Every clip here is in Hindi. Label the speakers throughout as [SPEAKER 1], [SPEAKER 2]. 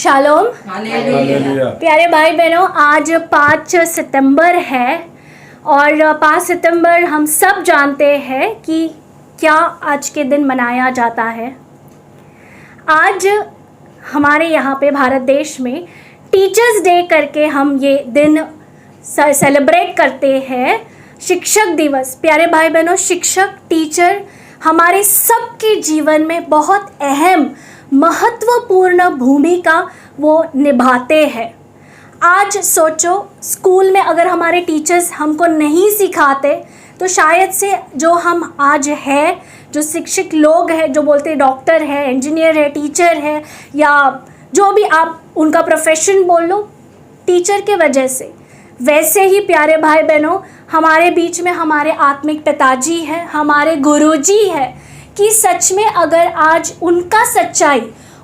[SPEAKER 1] शालोम।
[SPEAKER 2] हालेलुया।
[SPEAKER 1] प्यारे भाई बहनों, आज 5 सितंबर है और 5 सितंबर हम सब जानते हैं कि क्या आज के दिन मनाया जाता है। आज हमारे यहाँ पे भारत देश में टीचर्स डे करके हम ये दिन सेलिब्रेट करते हैं, शिक्षक दिवस। प्यारे भाई बहनों, शिक्षक टीचर हमारे सबके जीवन में बहुत अहम महत्वपूर्ण भूमिका वो निभाते हैं। आज सोचो, स्कूल में अगर हमारे टीचर्स हमको नहीं सिखाते तो शायद से जो हम आज है, जो शिक्षक लोग हैं, जो बोलते हैं डॉक्टर है, इंजीनियर है, टीचर है, या जो भी आप उनका प्रोफेशन बोल लो, टीचर के वजह से। वैसे ही प्यारे भाई बहनों, हमारे बीच में हमारे आत्मिक पिताजी हैं, हमारे गुरुजी हैं, कि सच में अगर आज उनका सच्चाई,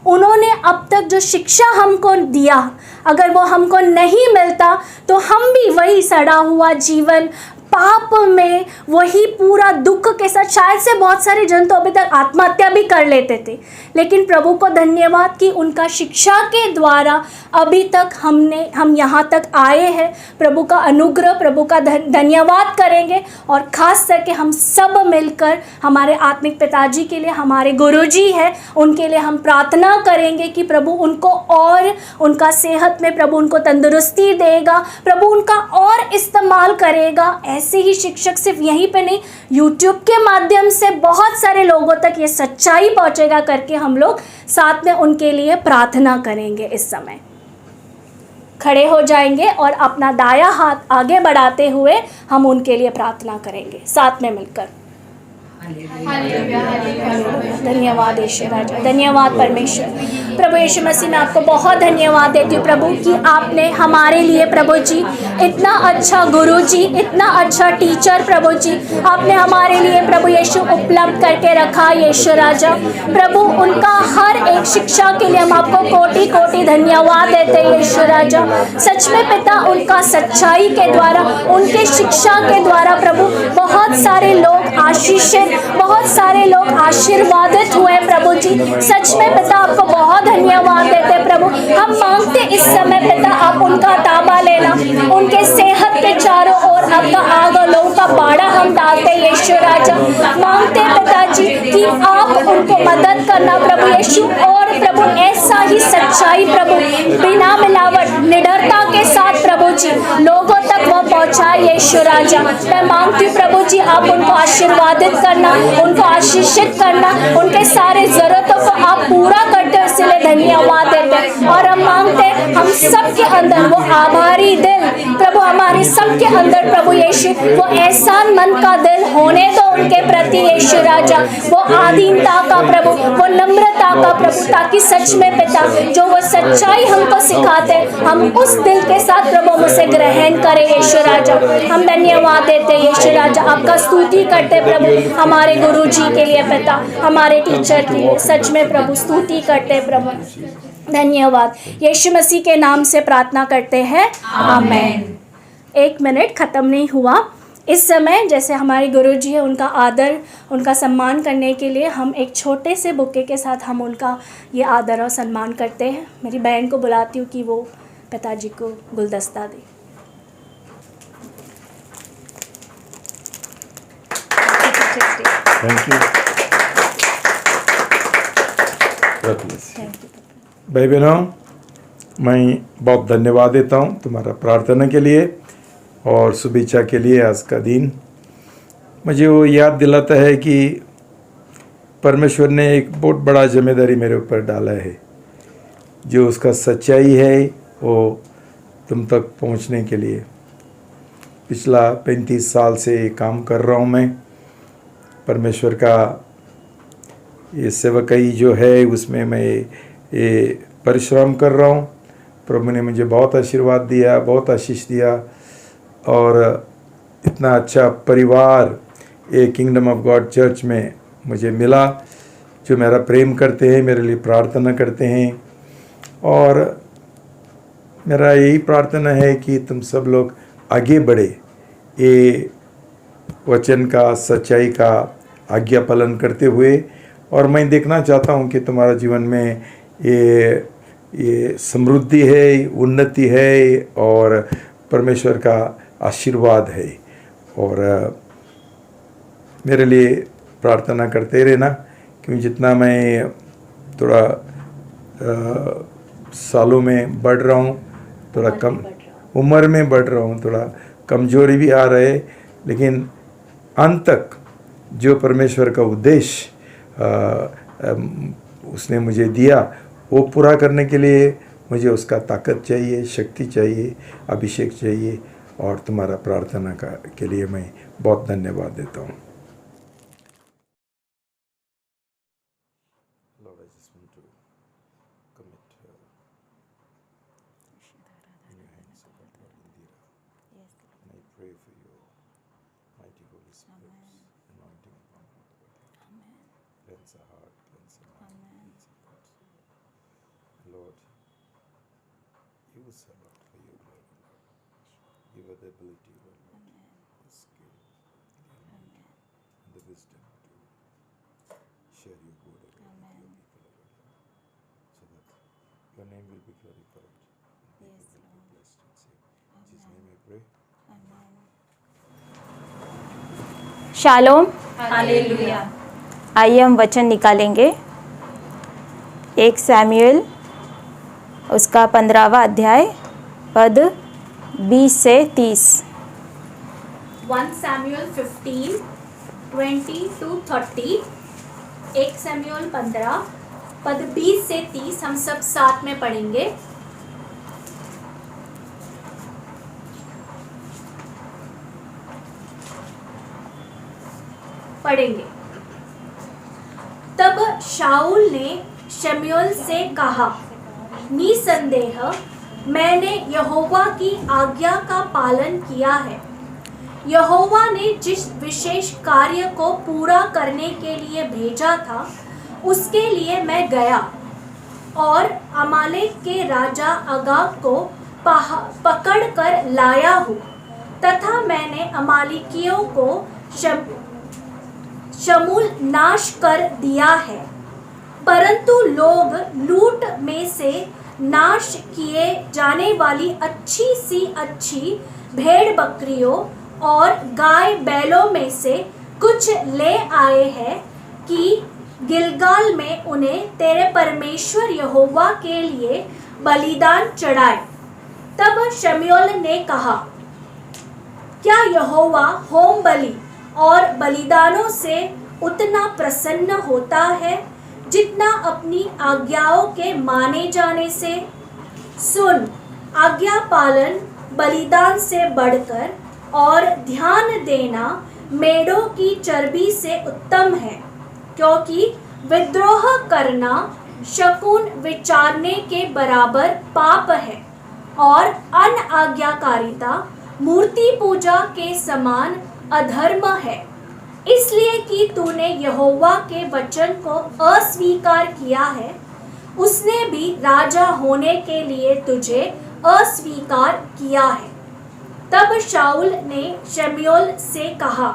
[SPEAKER 1] उन्होंने अब तक जो शिक्षा हमको दिया, अगर वो हमको नहीं मिलता तो हम भी वही सड़ा हुआ जीवन, पाप में, वही पूरा दुख के साथ, शायद से बहुत सारे जन तो अभी तक आत्महत्या भी कर लेते थे। लेकिन प्रभु को धन्यवाद कि उनका शिक्षा के द्वारा अभी तक हम यहाँ तक आए हैं। प्रभु का अनुग्रह, प्रभु का धन्यवाद करेंगे और ख़ास करके हम सब मिलकर हमारे आत्मिक पिताजी के लिए, हमारे गुरुजी हैं, उनके लिए हम प्रार्थना करेंगे कि प्रभु उनको और उनका सेहत में प्रभु उनको तंदुरुस्ती देगा, प्रभु उनका और इस्तेमाल करेगा। ऐसे ही शिक्षक सिर्फ यहीं पे नहीं, YouTube के माध्यम से बहुत सारे लोगों तक ये सच्चाई पहुंचेगा करके हम लोग साथ में उनके लिए प्रार्थना करेंगे। इस समय खड़े हो जाएंगे और अपना दाया हाथ आगे बढ़ाते हुए हम उनके लिए प्रार्थना करेंगे साथ में मिलकर। धन्यवाद यीशु राजा, धन्यवाद परमेश्वर। प्रभु यीशु मसीह, मैं आपको बहुत धन्यवाद देती हूँ प्रभु कि आपने हमारे लिए प्रभु जी इतना अच्छा गुरु जी, इतना अच्छा टीचर प्रभु जी आपने हमारे लिए प्रभु यीशु उपलब्ध करके रखा। यीशु राजा प्रभु, उनका हर एक शिक्षा के लिए हम आपको कोटि कोटि धन्यवाद देते हैं। यीशु राजा सच में पिता, उनका सच्चाई के द्वारा, उनके शिक्षा के द्वारा प्रभु बहुत सारे लोग आशीषित, बहुत सारे लोग आशीर्वादित हुए प्रभु जी। सच में पिता आपको बहुत धन्यवाद देते प्रभु। हम मांगते इस समय पिता आप उनका ताबा लेना, उनके सेहत के चारों ओर आपका आग और लहू का बाड़ा हम डालते यीशु राजा। मांगते पिताजी कि आप उनको मदद करना प्रभु यीशु, और प्रभु ऐसा ही सच्चाई प्रभु बिना मिलावट, निडरता के साथ प्रभु जी लोगों तक वो पहुंचाए यीशु राजा। मैं मांगती हूँ प्रभु जी आप उनको आशीर्वादित करना, उनको आशीषित करना, उनके सारे जरूरतों को आप पूरा करते हो, इसलिए धन्यवाद देते। और हम मांगते हम सबके अंदर वो आभारी दिल प्रभु, हमारे सबके अंदर प्रभु यीशु वो एहसान मन का दिल होने दो उनके प्रति यीशु राजा, वो आधीनता का प्रभु, वो नम्रता का प्रभु, ताकि सच में पिता जो वो सच्चाई हमको सिखाते हम उस दिल के साथ प्रभु हम उसे ग्रहण करें यीशु राजा। हम धन्यवाद देते यीशु राजा, आपका स्तुति करते प्रभु हमारे गुरु जी के लिए पिता, हमारे टीचर के लिए सच में प्रभु स्तुति करते प्रभु। धन्यवाद यीशु मसीह के नाम से प्रार्थना करते हैं, आमीन। 1 मिनट ख़त्म नहीं हुआ। इस समय जैसे हमारे गुरुजी है, उनका आदर, उनका सम्मान करने के लिए हम एक छोटे से बुके के साथ हम उनका ये आदर और सम्मान करते हैं। मेरी बहन को बुलाती हूँ कि वो पिताजी को गुलदस्ता दे।
[SPEAKER 2] थैंक यू भाई बहनों, मैं बहुत धन्यवाद देता हूँ तुम्हारा प्रार्थना के लिए और शुभेच्छा के लिए। आज का दिन मुझे वो याद दिलाता है कि परमेश्वर ने एक बहुत बड़ा जिम्मेदारी मेरे ऊपर डाला है, जो उसका सच्चाई है वो तुम तक पहुंचने के लिए। पिछला 35 साल से काम कर रहा हूं मैं। परमेश्वर का ये सेवकाई जो है उसमें मैं ये परिश्रम कर रहा हूँ। प्रभु ने मुझे बहुत आशीर्वाद दिया, बहुत आशीष दिया, और इतना अच्छा परिवार ये किंगडम ऑफ गॉड चर्च में मुझे मिला, जो मेरा प्रेम करते हैं, मेरे लिए प्रार्थना करते हैं। और मेरा यही प्रार्थना है कि तुम सब लोग आगे बढ़े, ये वचन का, सच्चाई का आज्ञा पालन करते हुए। और मैं देखना चाहता हूँ कि तुम्हारा जीवन में ये ये समृद्धि है, उन्नति है और परमेश्वर का आशीर्वाद है। और मेरे लिए प्रार्थना करते रहना, क्योंकि जितना मैं थोड़ा सालों में बढ़ रहा हूँ, थोड़ा कम उम्र में बढ़ रहा हूँ, थोड़ा कमजोरी भी आ रहे, लेकिन अंत तक जो परमेश्वर का उद्देश्य उसने मुझे दिया वो पूरा करने के लिए मुझे उसका ताकत चाहिए, शक्ति चाहिए, अभिषेक चाहिए। और तुम्हारा प्रार्थना के लिए मैं बहुत धन्यवाद देता हूँ। Lord, use her, Lord, for your glory, Lord. Give her the ability, Lord, the skill, the anointing, and the wisdom to share your word, Lord, with your people, Lord, so that your name will be glorified and people will be blessed and saved. In Jesus' name I pray.
[SPEAKER 3] Shalom, hallelujah. आइए हम वचन निकालेंगे। 1 सैमुएल उसका 15वां अध्याय पद 20 से 30।
[SPEAKER 1] 1 Samuel 15, 20 to 30। 1 Samuel 15 पद 20 से 30 हम सब साथ में पढ़ेंगे। तब शाऊल ने शमूएल से कहा, निसंदेह मैंने यहोवा की आज्ञा का पालन किया है। यहोवा ने जिस विशेष कार्य को पूरा करने के लिए भेजा था उसके लिए मैं गया और अमालेक के राजा अगाग को पकड़ कर लाया हूँ, तथा मैंने अमालेकियों को शमूल नाश कर दिया है। परंतु लोग लूट में से नाश किए जाने वाली अच्छी भेड़ बकरियों और गाय बैलों में से कुछ ले आए हैं कि गिलगाल में उन्हें तेरे परमेश्वर यहोवा के लिए बलिदान चढ़ाए। तब शमूएल ने कहा, क्या यहोवा होम बलि और बलिदानों से उतना प्रसन्न होता है जितना अपनी आज्ञाओं के माने जाने से? सुन, आज्ञा पालन बलिदान से बढ़कर और ध्यान देना मेढ़ों की चर्बी से उत्तम है, क्योंकि विद्रोह करना शकुन विचारने के बराबर पाप है और अनाज्ञाकारिता मूर्ति पूजा के समान अधर्म है। इसलिए कि तूने यहोवा के वचन को अस्वीकार किया है, उसने भी राजा होने के लिए तुझे अस्वीकार किया है। तब शाऊल ने शमूएल से कहा,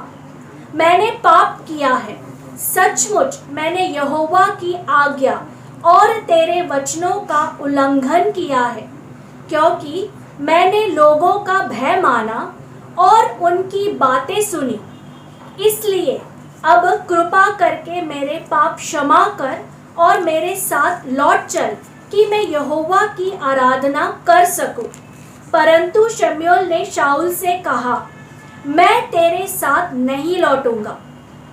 [SPEAKER 1] मैंने पाप किया है, सचमुच मैंने यहोवा की आज्ञा और तेरे वचनों का उल्लंघन किया है, क्योंकि मैंने लोगों का भय माना और उनकी बातें सुनी। इसलिए अब कृपा करके मेरे पाप क्षमा कर और मेरे साथ लौट चल कि मैं यहोवा की आराधना कर सकूं। परंतु शमूएल ने शाऊल से कहा, मैं तेरे साथ नहीं लौटूंगा,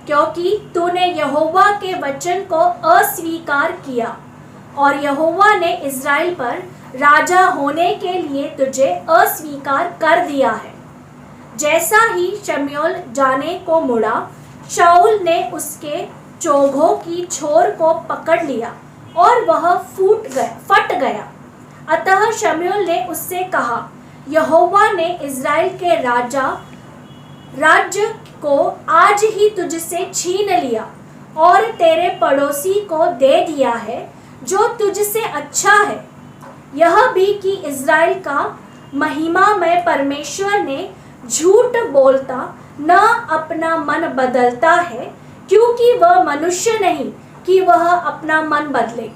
[SPEAKER 1] क्योंकि तूने यहोवा के वचन को अस्वीकार किया और यहोवा ने इस्राएल पर राजा होने के लिए तुझे अस्वीकार कर दिया है। जैसा ही शमूएल जाने को मुड़ा, शाऊल ने उसके चोगों की छोर को पकड़ लिया और वह फट गया। अतः शमूएल ने उससे कहा, यहोवा ने इस्राएल के राज्य को आज ही तुझसे छीन लिया और तेरे पड़ोसी को दे दिया है जो तुझसे अच्छा है। यह भी कि इस्राएल का महिमामय परमेश्वर ने झूठ बोलता न अपना मन बदलता है, क्योंकि वह मनुष्य नहीं कि वह अपना मन बदले।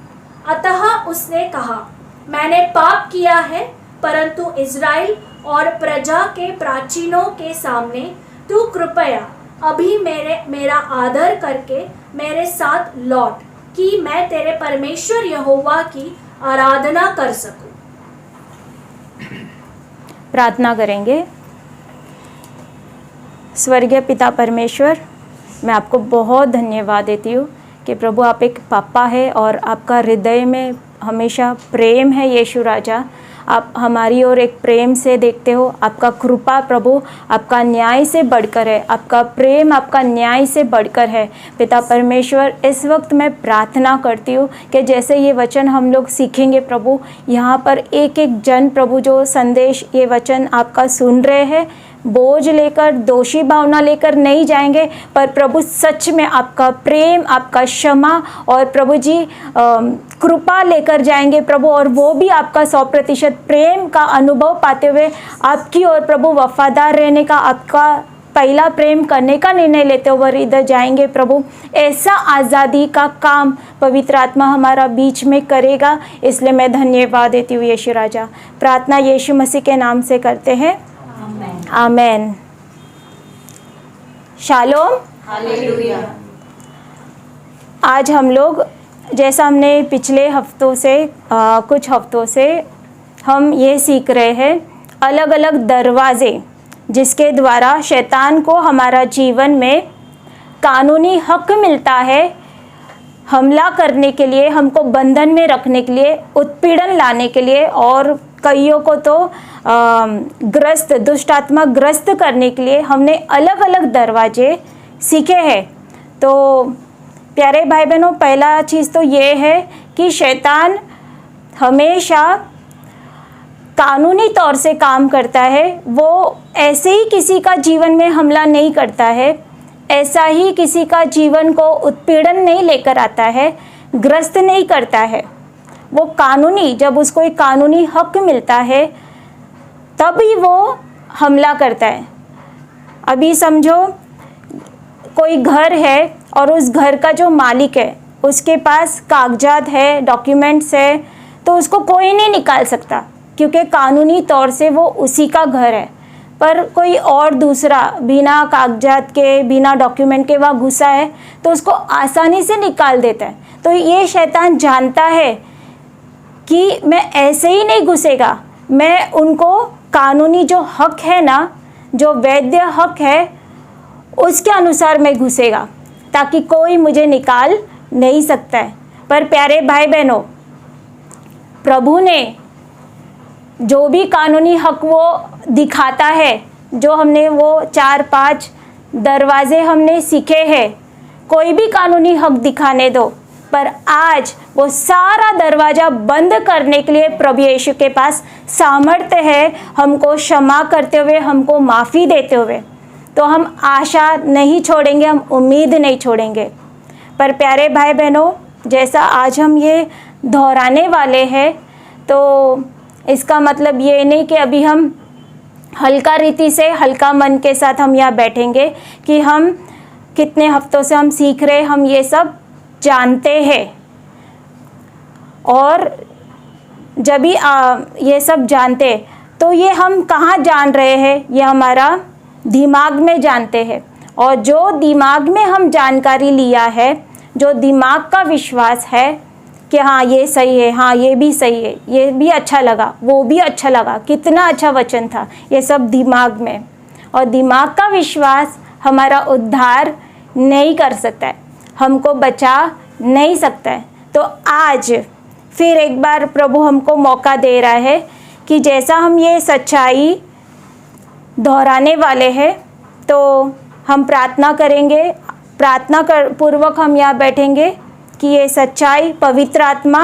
[SPEAKER 1] अतः उसने कहा, मैंने पाप किया है, परंतु इज़राइल और प्रजा के प्राचीनों के सामने तू कृपया अभी मेरा आदर करके मेरे साथ लौट, कि मैं तेरे परमेश्वर यहोवा की आराधना कर सकूं।
[SPEAKER 3] प्रार्थना करेंगे। स्वर्गीय पिता परमेश्वर, मैं आपको बहुत धन्यवाद देती हूँ कि प्रभु आप एक पापा है और आपका हृदय में हमेशा प्रेम है। यीशु राजा, आप हमारी ओर एक प्रेम से देखते हो। आपका कृपा प्रभु आपका न्याय से बढ़कर है, आपका प्रेम आपका न्याय से बढ़कर है। पिता परमेश्वर, इस वक्त मैं प्रार्थना करती हूँ कि जैसे ये वचन हम लोग सीखेंगे प्रभु, यहाँ पर एक एक जन प्रभु जो संदेश ये वचन आपका सुन रहे हैं, बोझ लेकर दोषी भावना लेकर नहीं जाएंगे, पर प्रभु सच में आपका प्रेम, आपका क्षमा और प्रभु जी कृपा लेकर जाएंगे प्रभु, और वो भी आपका 100% प्रेम का अनुभव पाते हुए आपकी ओर प्रभु वफादार रहने का, आपका पहला प्रेम करने का निर्णय लेते हुए इधर जाएंगे प्रभु। ऐसा आज़ादी का काम पवित्र आत्मा हमारा बीच में करेगा, इसलिए मैं धन्यवाद देती हूँ यीशु राजा। प्रार्थना यीशु मसीह के नाम से करते हैं, आमेन। Shalom, hallelujah. आज हम लोग, जैसा हमने पिछले हफ्तों से कुछ हफ्तों से हम ये सीख रहे हैं, अलग अलग दरवाजे जिसके द्वारा शैतान को हमारा जीवन में कानूनी हक मिलता है हमला करने के लिए, हमको बंधन में रखने के लिए, उत्पीड़न लाने के लिए, और कईयों को तो ग्रस्त, दुष्ट आत्मा ग्रस्त करने के लिए हमने अलग अलग दरवाजे सीखे हैं। तो प्यारे भाई बहनों, पहला चीज़ तो ये है कि शैतान हमेशा कानूनी तौर से काम करता है। वो ऐसे ही किसी का जीवन में हमला नहीं करता है, ऐसा ही किसी का जीवन को उत्पीड़न नहीं लेकर आता है, ग्रस्त नहीं करता है। वो कानूनी, जब उसको एक कानूनी हक मिलता है तभी वो हमला करता है। अभी समझो कोई घर है और उस घर का जो मालिक है उसके पास कागजात है, डॉक्यूमेंट्स है, तो उसको कोई नहीं निकाल सकता क्योंकि कानूनी तौर से वो उसी का घर है। पर कोई और दूसरा बिना कागजात के, बिना डॉक्यूमेंट के वहाँ घुसा है तो उसको आसानी से निकाल देता है। तो ये शैतान जानता है कि मैं ऐसे ही नहीं घुसेगा, मैं उनको कानूनी जो हक है ना, जो वैध हक है, उसके अनुसार मैं घुसेगा ताकि कोई मुझे निकाल नहीं सकता है। पर प्यारे भाई बहनों, प्रभु ने जो भी कानूनी हक वो दिखाता है, जो हमने वो 4-5 दरवाजे हमने सीखे हैं, कोई भी कानूनी हक दिखाने दो, पर आज वो सारा दरवाज़ा बंद करने के लिए प्रभु यीशु के पास सामर्थ्य है, हमको क्षमा करते हुए, हमको माफ़ी देते हुए। तो हम आशा नहीं छोड़ेंगे, हम उम्मीद नहीं छोड़ेंगे। पर प्यारे भाई बहनों, जैसा आज हम ये दोहराने वाले हैं, तो इसका मतलब ये नहीं कि अभी हम हल्का रीति से, हल्का मन के साथ हम यहाँ बैठेंगे कि हम कितने हफ्तों से हम सीख रहे, हम ये सब जानते हैं। और जब भी ये सब जानते तो ये हम कहाँ जान रहे हैं, ये हमारा दिमाग में जानते हैं। और जो दिमाग में हम जानकारी लिया है, जो दिमाग का विश्वास है कि हाँ ये सही है, हाँ ये भी सही है, ये भी अच्छा लगा, वो भी अच्छा लगा, कितना अच्छा वचन था, ये सब दिमाग में। और दिमाग का विश्वास हमारा उद्धार नहीं कर सकता है, हमको बचा नहीं सकता है। तो आज फिर एक बार प्रभु हमको मौका दे रहा है कि जैसा हम ये सच्चाई दोहराने वाले हैं, तो हम प्रार्थना करेंगे, प्रार्थना कर पूर्वक हम यहाँ बैठेंगे कि ये सच्चाई पवित्र आत्मा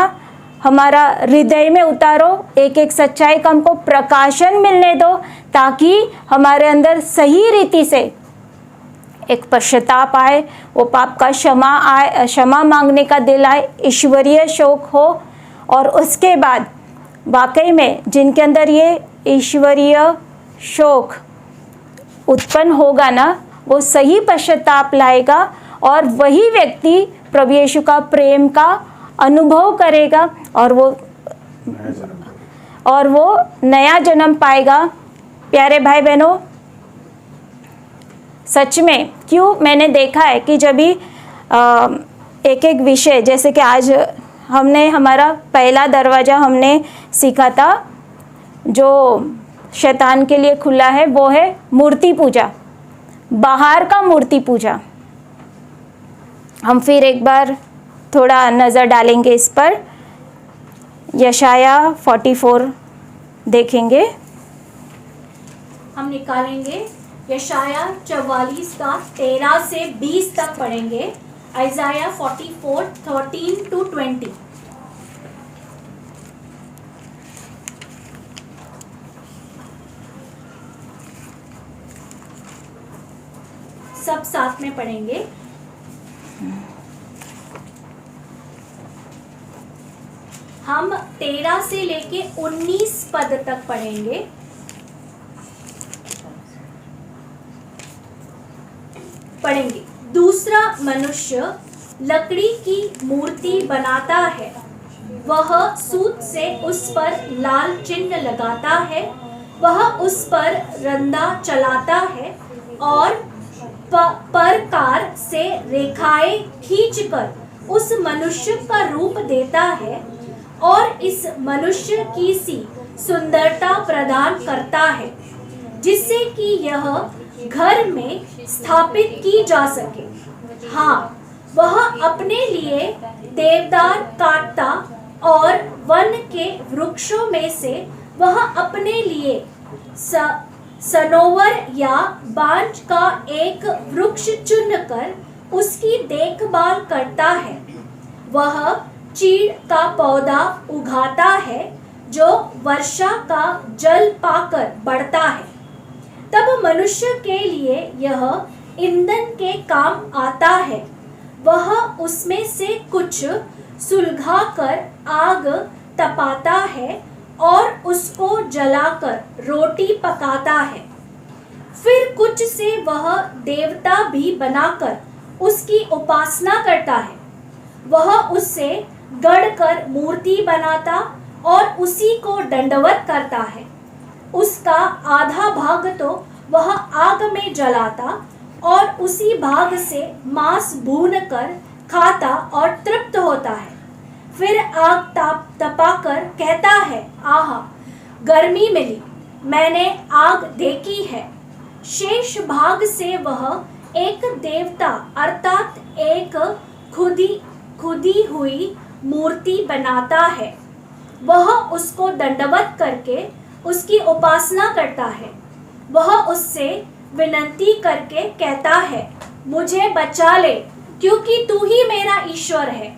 [SPEAKER 3] हमारा हृदय में उतारो, एक एक सच्चाई का हमको प्रकाशन मिलने दो, ताकि हमारे अंदर सही रीति से एक पश्चाताप आए, वो पाप का क्षमा आए, क्षमा मांगने का दिल आए, ईश्वरीय शोक हो। और उसके बाद वाकई में जिनके अंदर ये ईश्वरीय शोक उत्पन्न होगा ना, वो सही पश्चाताप लाएगा और वही व्यक्ति प्रभु यीशु का प्रेम का अनुभव करेगा और वो और वो नया जन्म पाएगा। प्यारे भाई बहनों, सच में क्यों मैंने देखा है कि जब भी एक एक विषय, जैसे कि आज हमने हमारा पहला दरवाज़ा हमने सीखा था जो शैतान के लिए खुला है, वो है मूर्ति पूजा, बाहर का मूर्ति पूजा। हम फिर एक बार थोड़ा नज़र डालेंगे इस पर। यशाया 44 देखेंगे।
[SPEAKER 1] हम निकालेंगे यशाया 44 का 13 से 20 तक पढ़ेंगे। आइजाया 44 13 to 20। सब साथ में पढ़ेंगे। हम 13 से लेके 19 पद तक पढ़ेंगे। दूसरा मनुष्य लकड़ी की मूर्ति बनाता है, वह सूत से उस पर लाल चिन्ह लगाता है, वह उस पर रंदा चलाता है और परकार से रेखाएं खींचकर उस मनुष्य का रूप देता है और इस मनुष्य की सी सुंदरता प्रदान करता है, जिससे कि यह घर में स्थापित की जा सके। हाँ, वह अपने लिए देवदार काटता और वन के वृक्षों में से वह अपने लिए सनोवर या बांज का एक वृक्ष चुनकर उसकी देखभाल करता है। वह चीड़ का पौधा उगाता है जो वर्षा का जल पाकर बढ़ता है। तब मनुष्य के लिए यह ईंधन के काम आता है। वह उसमें से कुछ सुलगाकर आग तपाता है और उसको जलाकर रोटी पकाता है। फिर कुछ से वह देवता भी बनाकर उसकी उपासना करता है। वह उससे गढ़कर मूर्ति बनाता और उसी को दंडवत करता है। उसका आधा भाग तो वह आग में जलाता और उसी भाग से मांस भून कर खाता और तृप्त होता है। फिर आग तपाकर कहता है, आहा, गर्मी मिली, मैंने आग देखी है। शेष भाग से वह एक देवता अर्थात एक खुदी हुई मूर्ति बनाता है। वह उसको दंडवत करके उसकी उपासना करता है। वह उससे विनती करके कहता है, मुझे बचा ले, क्योंकि तू ही मेरा ईश्वर है।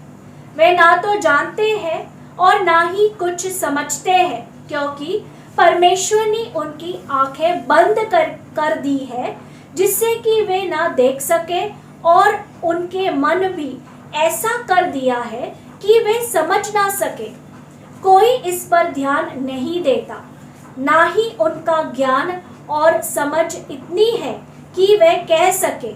[SPEAKER 1] वे ना तो जानते हैं और ना ही कुछ समझते हैं, क्योंकि परमेश्वर ने उनकी आंखें बंद कर दी है, जिससे कि वे ना देख सके, और उनके मन भी ऐसा कर दिया है कि वे समझ ना सके। कोई इस पर ध्यान नहीं देता, ना ही उनका ज्ञान और समझ इतनी है कि वे कह सके,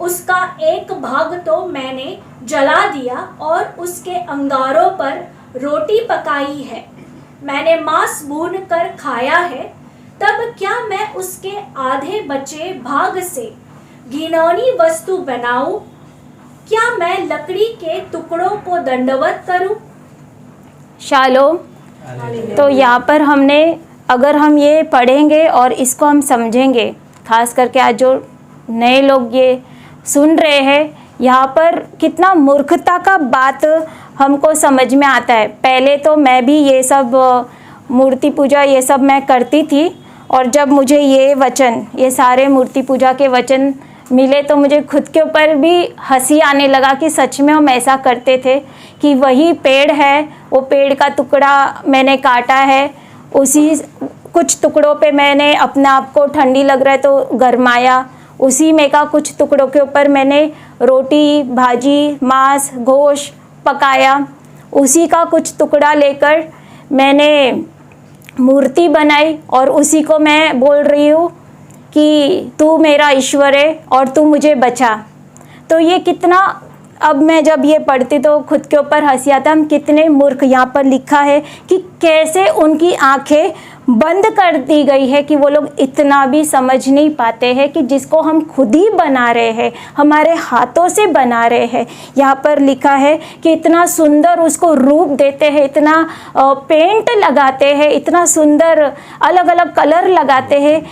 [SPEAKER 1] उसका एक भाग तो मैंने जला दिया और उसके अंगारों पर रोटी पकाई है। मैंने मांस भून कर खाया है। तब क्या मैं उसके आधे बचे भाग से घिनौनी वस्तु बनाऊं? क्या मैं लकड़ी के टुकड़ों को दंडवत करूं?
[SPEAKER 3] शालोम। तो यहाँ पर हमने, अगर हम ये पढ़ेंगे और इसको हम समझेंगे, खास करके आज जो नए लोग ये सुन रहे हैं, यहाँ पर कितना मूर्खता का बात हमको समझ में आता है। पहले तो मैं भी ये सब मूर्ति पूजा ये सब मैं करती थी, और जब मुझे ये वचन, ये सारे मूर्ति पूजा के वचन मिले तो मुझे खुद के ऊपर भी हंसी आने लगा कि सच में हम ऐसा करते थे कि वही पेड़ है, वो पेड़ का टुकड़ा मैंने काटा है, उसी कुछ टुकड़ों पे मैंने अपने आप को ठंडी लग रहा है तो गरमाया, उसी में का कुछ टुकड़ों के ऊपर मैंने रोटी, भाजी, मांस, गोश्त पकाया, उसी का कुछ टुकड़ा लेकर मैंने मूर्ति बनाई और उसी को मैं बोल रही हूँ कि तू मेरा ईश्वर है और तू मुझे बचा। तो ये कितना अब मैं जब ये पढ़ती तो खुद के ऊपर हंसी आता, हम कितने मूर्ख। यहाँ पर लिखा है कि कैसे उनकी आंखें बंद कर दी गई है कि वो लोग इतना भी समझ नहीं पाते हैं कि जिसको हम खुद ही बना रहे हैं, हमारे हाथों से बना रहे हैं। यहाँ पर लिखा है कि इतना सुंदर उसको रूप देते हैं, इतना पेंट लगाते हैं, इतना सुंदर अलग अलग कलर लगाते हैं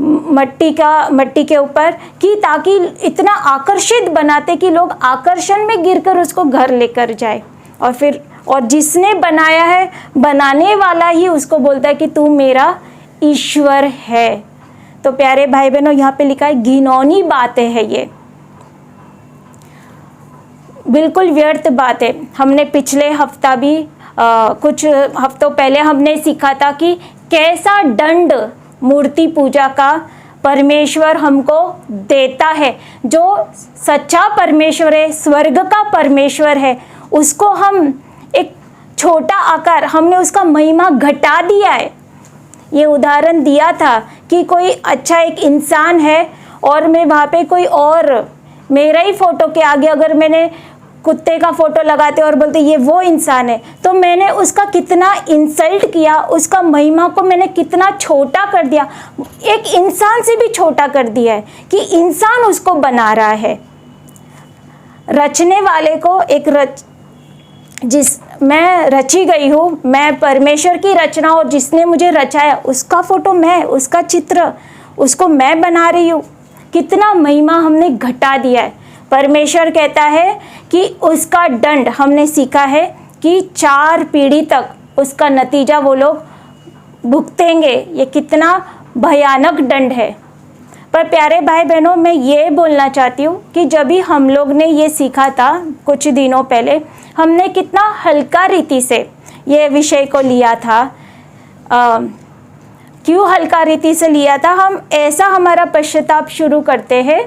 [SPEAKER 3] मट्टी के ऊपर, कि ताकि इतना आकर्षित बनाते कि लोग आकर्षण में गिरकर उसको घर लेकर जाए। और जिसने बनाया है, बनाने वाला ही उसको बोलता है कि तू मेरा ईश्वर है। तो प्यारे भाई बहनों, यहाँ पे लिखा है घिनौनी बातें है, ये बिल्कुल व्यर्थ बात है। हमने पिछले हफ्ता भी कुछ हफ्तों पहले हमने सीखा था कि कैसा दंड मूर्ति पूजा का परमेश्वर हमको देता है। जो सच्चा परमेश्वर है, स्वर्ग का परमेश्वर है, उसको हम एक छोटा आकार, हमने उसका महिमा घटा दिया है। ये उदाहरण दिया था कि कोई अच्छा एक इंसान है और मैं वहाँ पे कोई और मेरा ही फोटो के आगे अगर मैंने कुत्ते का फोटो लगाते और बोलते ये वो इंसान है, तो मैंने उसका कितना इंसल्ट किया, उसका महिमा को मैंने कितना छोटा कर दिया, एक इंसान से भी छोटा कर दिया है कि इंसान उसको बना रहा है। रचने वाले को मैं रची गई हूँ, मैं परमेश्वर की रचना, और जिसने मुझे रचाया उसका फोटो मैं, उसका चित्र, उसको मैं बना रही हूँ। कितना महिमा हमने घटा दिया है। परमेश्वर कहता है कि उसका दंड, हमने सीखा है कि 4 पीढ़ी तक उसका नतीजा वो लोग भुगतेंगे। ये कितना भयानक दंड है। पर प्यारे भाई बहनों, मैं ये बोलना चाहती हूँ कि जब भी हम लोग ने ये सीखा था कुछ दिनों पहले, हमने कितना हल्का रीति से ये विषय को लिया था। क्यों हल्का रीति से लिया था? हम ऐसा हमारा पश्चाताप शुरू करते हैं,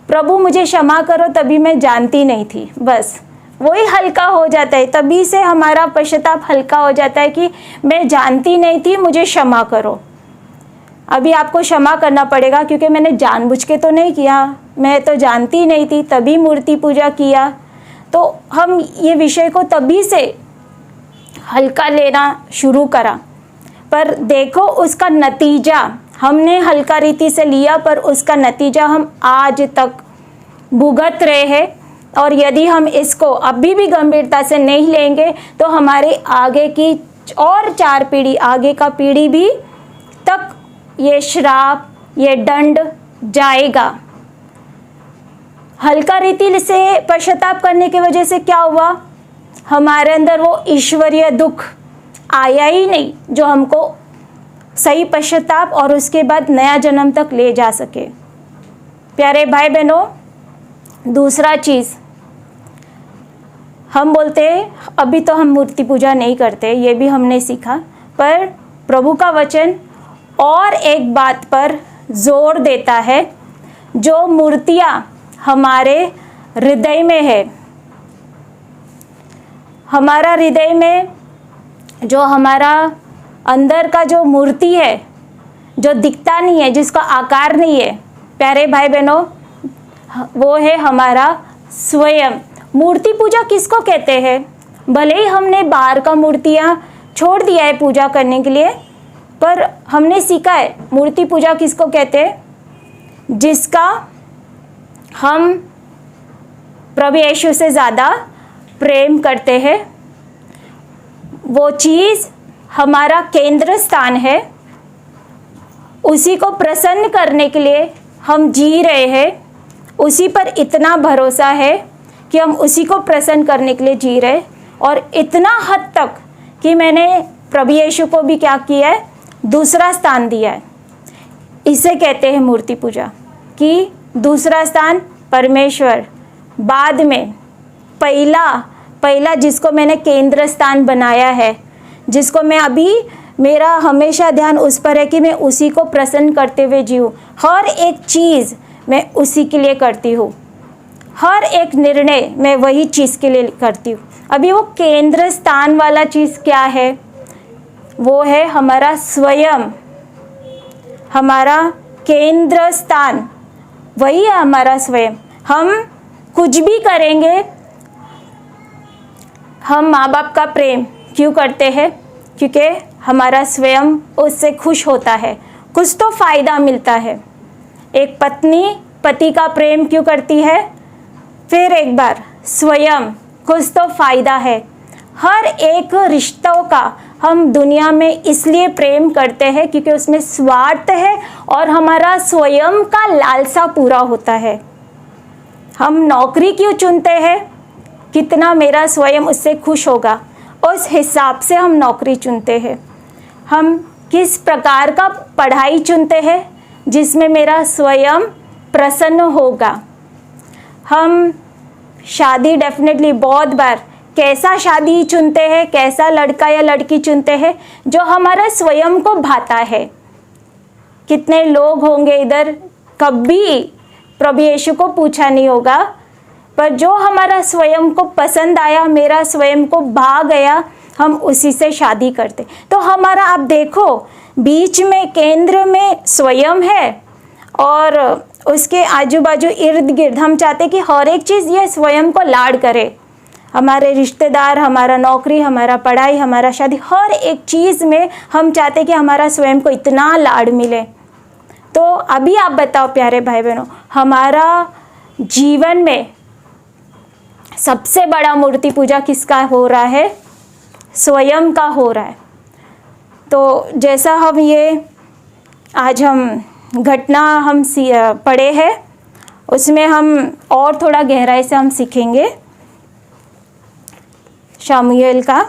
[SPEAKER 3] प्रभु मुझे क्षमा करो, तभी मैं जानती नहीं थी, बस वही हल्का हो जाता है। तभी से हमारा पश्चाताप हल्का हो जाता है कि मैं जानती नहीं थी, मुझे क्षमा करो। अभी आपको क्षमा करना पड़ेगा क्योंकि मैंने जानबूझ के तो नहीं किया, मैं तो जानती नहीं थी तभी मूर्ति पूजा किया। तो हम ये विषय को तभी से हल्का लेना शुरू करा, पर देखो उसका नतीजा, हमने हल्का रीति से लिया पर उसका नतीजा हम आज तक भुगत रहे हैं। और यदि हम इसको अभी भी गंभीरता से नहीं लेंगे तो हमारे आगे की और 4 पीढ़ी, आगे का पीढ़ी भी तक ये श्राप, ये दंड जाएगा। हल्का रीति से पश्चाताप करने की वजह से क्या हुआ? हमारे अंदर वो ईश्वरीय दुख आया ही नहीं जो हमको सही पश्चाताप और उसके बाद नया जन्म तक ले जा सके। प्यारे भाई बहनों, दूसरा चीज़ हम बोलते हैं अभी तो हम मूर्ति पूजा नहीं करते, ये भी हमने सीखा, पर प्रभु का वचन और एक बात पर जोर देता है, जो मूर्तियाँ हमारे हृदय में है, हमारा हृदय में जो हमारा अंदर का जो मूर्ति है, जो दिखता नहीं है, जिसका आकार नहीं है, प्यारे भाई बहनों, वो है हमारा स्वयं। मूर्ति पूजा किसको कहते हैं? भले ही हमने बाहर का मूर्तियाँ छोड़ दिया है पूजा करने के लिए, पर हमने सीखा है मूर्ति पूजा किसको कहते हैं? जिसका हम प्रभु यीशु से ज़्यादा प्रेम करते हैं, वो चीज़ हमारा केंद्र स्थान है, उसी को प्रसन्न करने के लिए हम जी रहे हैं, उसी पर इतना भरोसा है कि हम उसी को प्रसन्न करने के लिए जी रहे, और इतना हद तक कि मैंने प्रभु यीशु को भी क्या किया है? दूसरा स्थान दिया है। इसे कहते हैं मूर्ति पूजा, कि दूसरा स्थान परमेश्वर, बाद में पहला जिसको मैंने केंद्र स्थान बनाया है, जिसको मैं अभी, मेरा हमेशा ध्यान उस पर है कि मैं उसी को प्रसन्न करते हुए जीऊँ। हर एक चीज़ मैं उसी के लिए करती हूँ, हर एक निर्णय मैं वही चीज़ के लिए करती हूँ। अभी वो केंद्र स्थान वाला चीज़ क्या है? वो है हमारा स्वयं, हमारा केंद्र स्थान, वही है हमारा स्वयं। हम कुछ भी करेंगे, हम माँ बाप का प्रेम क्यों करते हैं? क्योंकि हमारा स्वयं उससे खुश होता है, कुछ तो फ़ायदा मिलता है। एक पत्नी पति का प्रेम क्यों करती है? फिर एक बार स्वयं कुछ तो फ़ायदा है। हर एक रिश्तों का हम दुनिया में इसलिए प्रेम करते हैं क्योंकि उसमें स्वार्थ है और हमारा स्वयं का लालसा पूरा होता है। हम नौकरी क्यों चुनते हैं? कितना मेरा स्वयं उससे खुश होगा, उस हिसाब से हम नौकरी चुनते हैं। हम किस प्रकार का पढ़ाई चुनते हैं जिसमें मेरा स्वयं प्रसन्न होगा। हम शादी डेफिनेटली बहुत बार कैसा शादी चुनते हैं, कैसा लड़का या लड़की चुनते हैं जो हमारा स्वयं को भाता है। कितने लोग होंगे इधर, कभी प्रभु यीशु को पूछा नहीं होगा, पर जो हमारा स्वयं को पसंद आया, मेरा स्वयं को भा गया, हम उसी से शादी करते। तो हमारा आप देखो, बीच में केंद्र में स्वयं है और उसके आजू बाजू इर्द गिर्द हम चाहते कि हर एक चीज़ ये स्वयं को लाड करे। हमारे रिश्तेदार, हमारा नौकरी, हमारा पढ़ाई, हमारा शादी, हर एक चीज़ में हम चाहते कि हमारा स्वयं को इतना लाड मिले। तो अभी आप बताओ प्यारे भाई बहनों, हमारा जीवन में सबसे बड़ा मूर्ति पूजा किसका हो रहा है? स्वयं का हो रहा है। तो जैसा हम ये आज हम घटना हम पढ़े हैं, उसमें हम और थोड़ा गहराई से हम सीखेंगे शमूएल का।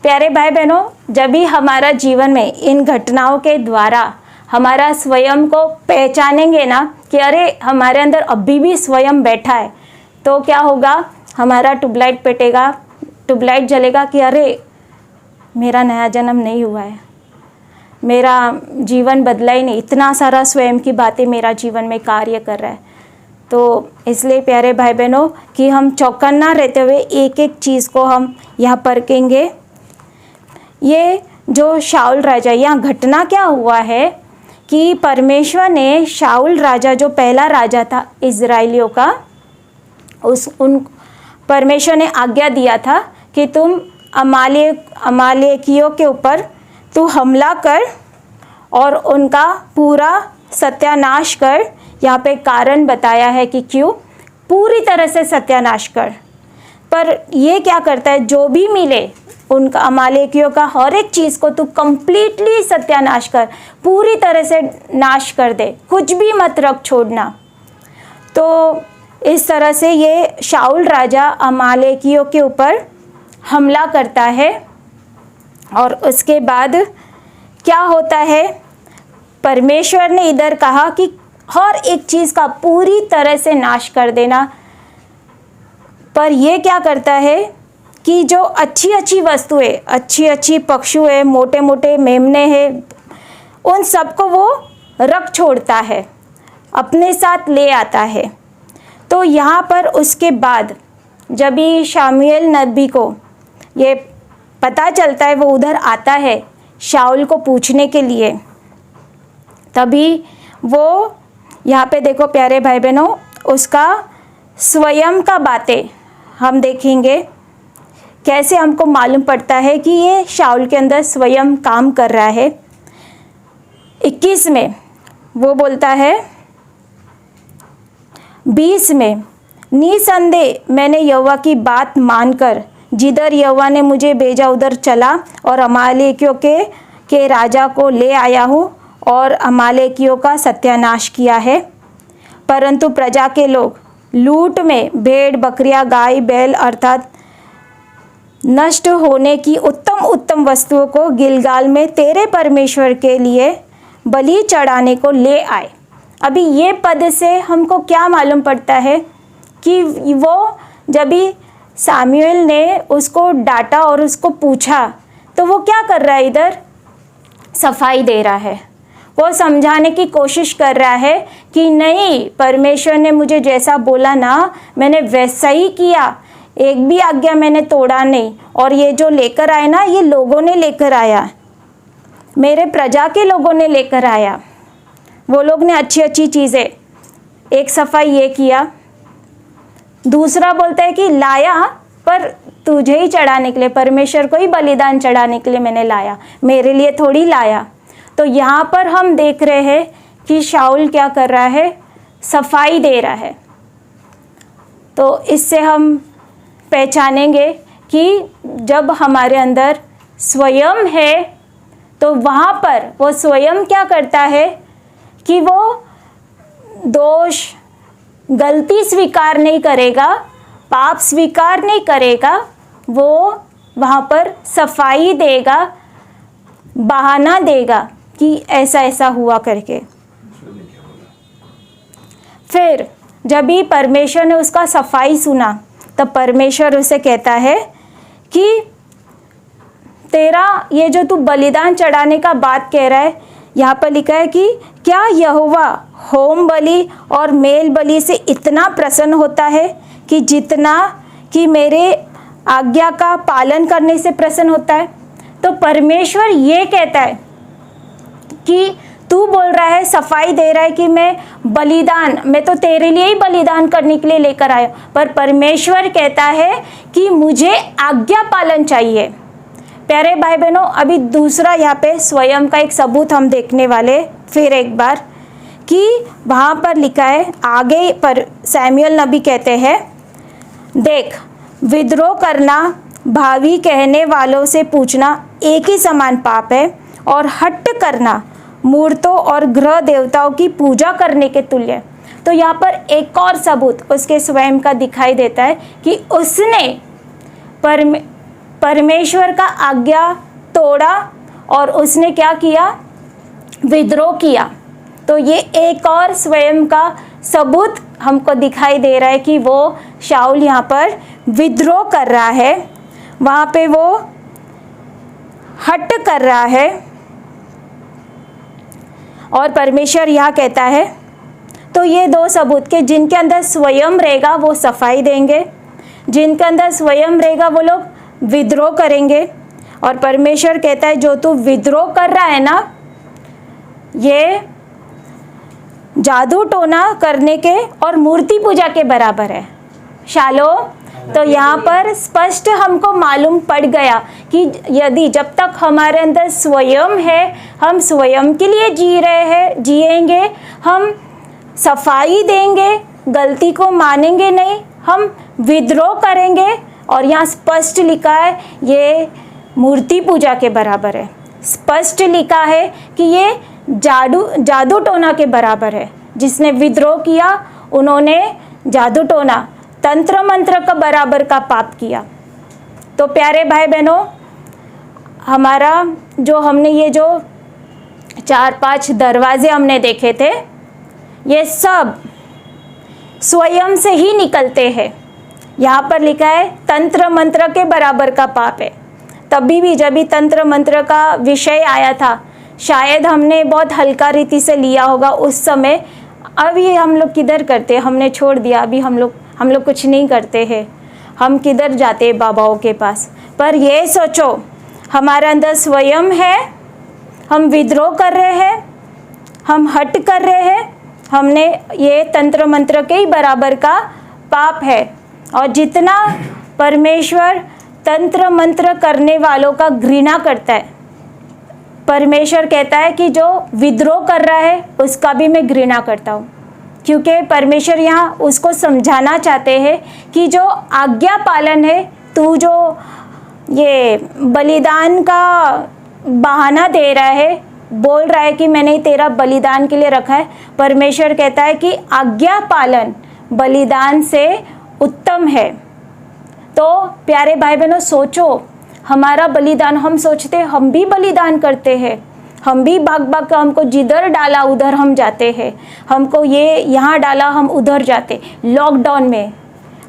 [SPEAKER 3] प्यारे भाई बहनों, जब भी हमारा जीवन में इन घटनाओं के द्वारा हमारा स्वयं को पहचानेंगे ना कि अरे हमारे अंदर अभी भी स्वयं बैठा है, तो क्या होगा? हमारा ट्यूबलाइट पेटेगा, ट्यूबलाइट जलेगा कि अरे मेरा नया जन्म नहीं हुआ है, मेरा जीवन बदला ही नहीं, इतना सारा स्वयं की बातें मेरा जीवन में कार्य कर रहा है। तो इसलिए प्यारे भाई बहनों कि हम चौकन्ना रहते हुए एक एक चीज़ को हम यहाँ परखेंगे। ये जो शाऊल राजा, यहाँ घटना क्या हुआ है कि परमेश्वर ने शाऊल राजा, जो पहला राजा था इज़राइलियों का, परमेश्वर ने आज्ञा दिया था कि तुम अमालेकियों के ऊपर तू हमला कर और उनका पूरा सत्यानाश कर। यहाँ पे कारण बताया है कि क्यों, पूरी तरह से सत्यानाश कर। पर ये क्या करता है, जो भी मिले उनका, अमालेकियों का हर एक चीज़ को तू कंप्लीटली सत्यानाश कर, पूरी तरह से नाश कर दे, कुछ भी मत रख छोड़ना। तो इस तरह से ये शाऊल राजा अमालेकियों के ऊपर हमला करता है और उसके बाद क्या होता है, परमेश्वर ने इधर कहा कि हर एक चीज़ का पूरी तरह से नाश कर देना। पर ये क्या करता है कि जो अच्छी अच्छी वस्तुएं, अच्छी अच्छी पशु है, मोटे मोटे मेमने हैं, उन सबको वो रख छोड़ता है, अपने साथ ले आता है। तो यहाँ पर उसके बाद जब भी शमूएल नबी को ये पता चलता है, वो उधर आता है शाऊल को पूछने के लिए, तभी वो यहाँ पे देखो प्यारे भाई बहनों, उसका स्वयं का बातें हम देखेंगे, कैसे हमको मालूम पड़ता है कि ये शाऊल के अंदर स्वयं काम कर रहा है। 21 में वो बोलता है, 20 में, निसंदेह मैंने यहोवा की बात मानकर जिधर यहोवा ने मुझे भेजा उधर चला और अमालेकियों के राजा को ले आया हूँ और अमालेकियों का सत्यानाश किया है। परंतु प्रजा के लोग लूट में भेड़ बकरियां गाय बैल अर्थात नष्ट होने की उत्तम उत्तम वस्तुओं को गिलगाल में तेरे परमेश्वर के लिए बलि चढ़ाने को ले आए। अभी ये पद से हमको क्या मालूम पड़ता है कि वो जब भी शमूएल ने उसको डांटा और उसको पूछा तो वो क्या कर रहा है, इधर सफाई दे रहा है, वो समझाने की कोशिश कर रहा है कि नहीं, परमेश्वर ने मुझे जैसा बोला ना मैंने वैसा ही किया, एक भी आज्ञा मैंने तोड़ा नहीं। और ये जो लेकर आए ना, ये लोगों ने लेकर आया, मेरे प्रजा के लोगों ने लेकर आया। वो लोग ने अच्छी अच्छी चीज़ें, एक सफाई ये किया, दूसरा बोलता है कि लाया पर तुझे ही चढ़ाने के लिए, परमेश्वर को ही बलिदान चढ़ाने के लिए मैंने लाया, मेरे लिए थोड़ी लाया। तो यहाँ पर हम देख रहे हैं कि शाऊल क्या कर रहा है, सफाई दे रहा है। तो इससे हम पहचानेंगे कि जब हमारे अंदर स्वयं है तो वहाँ पर वो स्वयं क्या करता है कि वो दोष, गलती स्वीकार नहीं करेगा, पाप स्वीकार नहीं करेगा, वो वहाँ पर सफाई देगा, बहाना देगा कि ऐसा ऐसा हुआ करके। फिर जब भी परमेश्वर ने उसका सफाई सुना तब परमेश्वर उसे कहता है कि तेरा ये जो तू बलिदान चढ़ाने का बात कह रहा है, यहाँ पर लिखा है कि क्या यहोवा होम बलि और मेल बलि से इतना प्रसन्न होता है कि जितना कि मेरे आज्ञा का पालन करने से प्रसन्न होता है। तो परमेश्वर ये कहता है कि तू बोल रहा है, सफाई दे रहा है कि मैं बलिदान, मैं तो तेरे लिए ही बलिदान करने के लिए लेकर आया, पर परमेश्वर कहता है कि मुझे आज्ञा पालन चाहिए। प्यारे भाई बहनों, अभी दूसरा यहाँ पे स्वयं का एक सबूत हम देखने वाले फिर एक बार, कि वहाँ पर लिखा है आगे पर सैमुअल नबी कहते हैं, देख विद्रोह करना, भावी कहने वालों से पूछना एक ही समान पाप है, और हट करना मूर्तों और ग्रह देवताओं की पूजा करने के तुल्य है। तो यहाँ पर एक और सबूत उसके स्वयं का दिखाई देता है कि उसने परमेश्वर का आज्ञा तोड़ा और उसने क्या किया, विद्रोह किया। तो ये एक और स्वयं का सबूत हमको दिखाई दे रहा है कि वो शाऊल यहाँ पर विद्रोह कर रहा है, वहाँ पे वो हट कर रहा है। और परमेश्वर यहाँ कहता है, तो ये दो सबूत के जिनके अंदर स्वयं रहेगा वो सफाई देंगे, जिनके अंदर स्वयं रहेगा वो लोग विद्रोह करेंगे। और परमेश्वर कहता है जो तू विद्रोह कर रहा है ना, ये जादू टोना करने के और मूर्ति पूजा के बराबर है। शालोम। तो यहाँ पर स्पष्ट हमको मालूम पड़ गया कि यदि जब तक हमारे अंदर स्वयं है, हम स्वयं के लिए जी रहे हैं, जिएंगे, हम सफाई देंगे, गलती को मानेंगे नहीं, हम विद्रोह करेंगे। और यहाँ स्पष्ट लिखा है ये मूर्ति पूजा के बराबर है, स्पष्ट लिखा है कि ये जादू टोना के बराबर है। जिसने विद्रोह किया उन्होंने जादू टोना, तंत्र मंत्र का बराबर का पाप किया। तो प्यारे भाई बहनों, हमारा जो हमने ये जो 4-5 दरवाजे हमने देखे थे, ये सब स्वयं से ही निकलते हैं। यहाँ पर लिखा है तंत्र मंत्र के बराबर का पाप है। तभी भी जब भी तंत्र मंत्र का विषय आया था, शायद हमने बहुत हल्का रीति से लिया होगा उस समय। अब ये हम लोग किधर करते हैं, हमने छोड़ दिया। अभी हम लोग कुछ नहीं करते हैं, हम किधर जाते हैं बाबाओं के पास। पर ये सोचो, हमारे अंदर स्वयं है, हम विद्रोह कर रहे हैं, हम हट कर रहे हैं, हमने ये तंत्र मंत्र के ही बराबर का पाप है। और जितना परमेश्वर तंत्र मंत्र करने वालों का घृणा करता है, परमेश्वर कहता है कि जो विद्रोह कर रहा है उसका भी मैं घृणा करता हूँ। क्योंकि परमेश्वर यहाँ उसको समझाना चाहते हैं कि जो आज्ञा पालन है, तू जो ये बलिदान का बहाना दे रहा है, बोल रहा है कि मैंने तेरा बलिदान के लिए रखा है, परमेश्वर कहता है कि आज्ञा पालन बलिदान से उत्तम है। तो प्यारे भाई बहनों, सोचो, हमारा बलिदान, हम सोचते हम भी बलिदान करते हैं, हम भी भाग कर हमको जिधर डाला उधर हम जाते हैं, हमको ये यहाँ डाला हम उधर जाते। लॉकडाउन में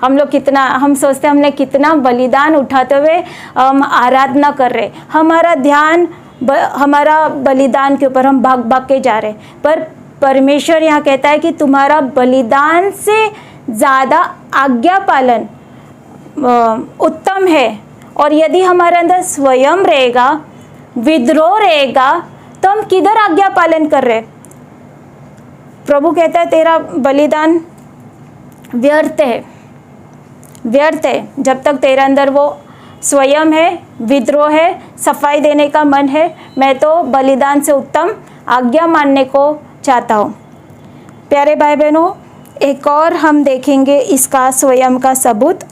[SPEAKER 3] हम लोग कितना, हम सोचते हमने कितना बलिदान उठाते हुए हम आराधना कर रहे, हमारा ध्यान हमारा बलिदान के ऊपर, हम भाग के जा रहे। पर परमेश्वर यहाँ कहता है कि तुम्हारा बलिदान से ज़्यादा आज्ञा पालन उत्तम है, और यदि हमारे अंदर स्वयं रहेगा, विद्रोह रहेगा, तो हम किधर आज्ञा पालन कर रहे? प्रभु कहता है तेरा बलिदान व्यर्थ है, व्यर्थ है। जब तक तेरे अंदर वो स्वयं है, विद्रोह है, सफाई देने का मन है, मैं तो बलिदान से उत्तम आज्ञा मानने को चाहता हूँ। प्यारे भाई बहनों, एक और हम देखेंगे इसका स्वयं का सबूत।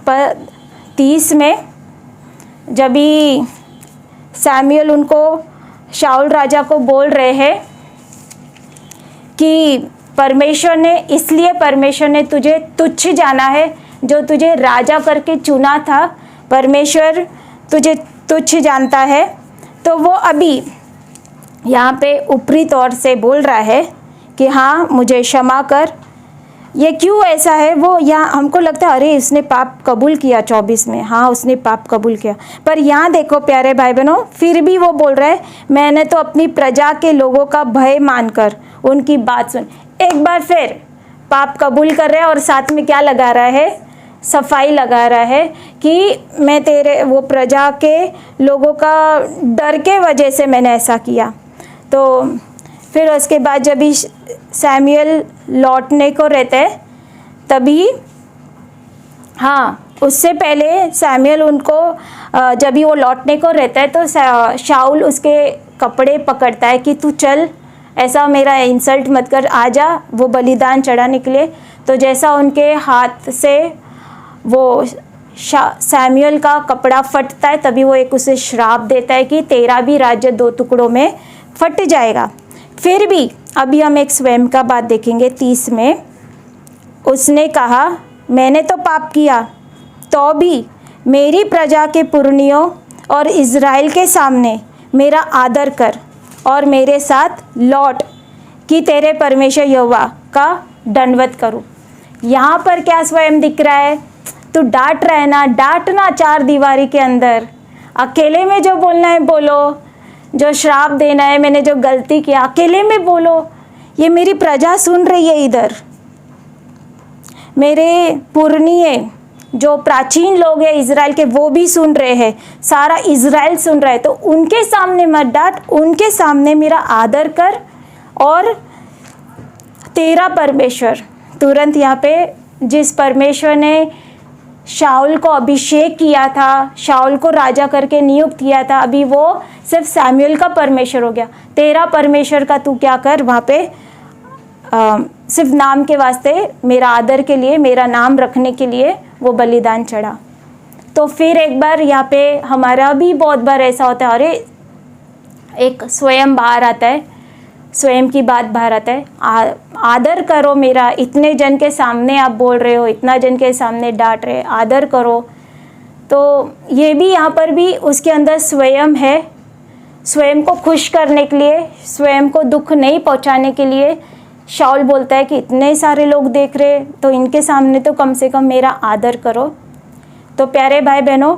[SPEAKER 3] पद 30 में जब भी सैमुअल उनको शाऊल राजा को बोल रहे हैं कि परमेश्वर ने तुझे तुच्छ जाना है, जो तुझे राजा करके चुना था, परमेश्वर तुझे तुच्छ जानता है, तो वो अभी यहाँ पे ऊपरी तौर से बोल रहा है कि हाँ मुझे क्षमा कर। ये क्यों ऐसा है? वो यहाँ हमको लगता है अरे उसने पाप कबूल किया 24 में, हाँ उसने पाप कबूल किया, पर यहाँ देखो प्यारे भाई बहनों, फिर भी वो बोल रहा है मैंने तो अपनी प्रजा के लोगों का भय मानकर उनकी बात सुन। एक बार फिर पाप कबूल कर रहा है और साथ में क्या लगा रहा है? सफाई लगा रहा है कि मैं तेरे वो प्रजा के लोगों का डर के वजह से मैंने ऐसा किया। तो फिर उसके बाद जब भी सैमुअल लौटने को रहते हैं तभी, हाँ उससे पहले सैमुअल उनको जब भी वो लौटने को रहता है तो शाऊल उसके कपड़े पकड़ता है कि तू चल, ऐसा मेरा इंसल्ट मत कर, आजा वो बलिदान चढ़ाने के लिए। तो जैसा उनके हाथ से वो सैमुअल का कपड़ा फटता है, तभी वो एक उसे श्राप देता है कि तेरा भी राज्य 2 टुकड़ों में फट जाएगा। फिर भी अभी हम एक स्वयं का बात देखेंगे 30 में। उसने कहा मैंने तो पाप किया, तो भी मेरी प्रजा के पुरनियों और इज़राइल के सामने मेरा आदर कर और मेरे साथ लौट कि तेरे परमेश्वर यहोवा का दंडवत करूं। यहाँ पर क्या स्वयं दिख रहा है? तू डांट रहा है ना, डांटना 4 दीवारी के अंदर, अकेले में जो बोलना है बोलो, जो श्राप देना है, मैंने जो गलती किया अकेले में बोलो। ये मेरी प्रजा सुन रही है, इधर मेरे पुरनिये जो प्राचीन लोग हैं इज़राइल के वो भी सुन रहे हैं, सारा इज़राइल सुन रहा है, तो उनके सामने मत डांट, उनके सामने मेरा आदर कर। और तेरा परमेश्वर, तुरंत यहाँ पे जिस परमेश्वर ने शाऊल को अभिषेक किया था, शाऊल को राजा करके नियुक्त किया था, अभी वो सिर्फ सैमुअल का परमेश्वर हो गया। तेरा परमेश्वर का तू क्या कर, वहाँ पे सिर्फ नाम के वास्ते, मेरा आदर के लिए, मेरा नाम रखने के लिए वो बलिदान चढ़ा। तो फिर एक बार यहाँ पे हमारा भी बहुत बार ऐसा होता है, अरे एक स्वयं बाहर आता है, स्वयं की बात बाहर आता है, आदर करो मेरा, इतने जन के सामने आप बोल रहे हो, इतना जन के सामने डांट रहे, आदर करो। तो ये भी यहाँ पर भी उसके अंदर स्वयं है, स्वयं को खुश करने के लिए, स्वयं को दुख नहीं पहुँचाने के लिए शाऊल बोलता है कि इतने सारे लोग देख रहे, तो इनके सामने तो कम से कम मेरा आदर करो। तो प्यारे भाई बहनों,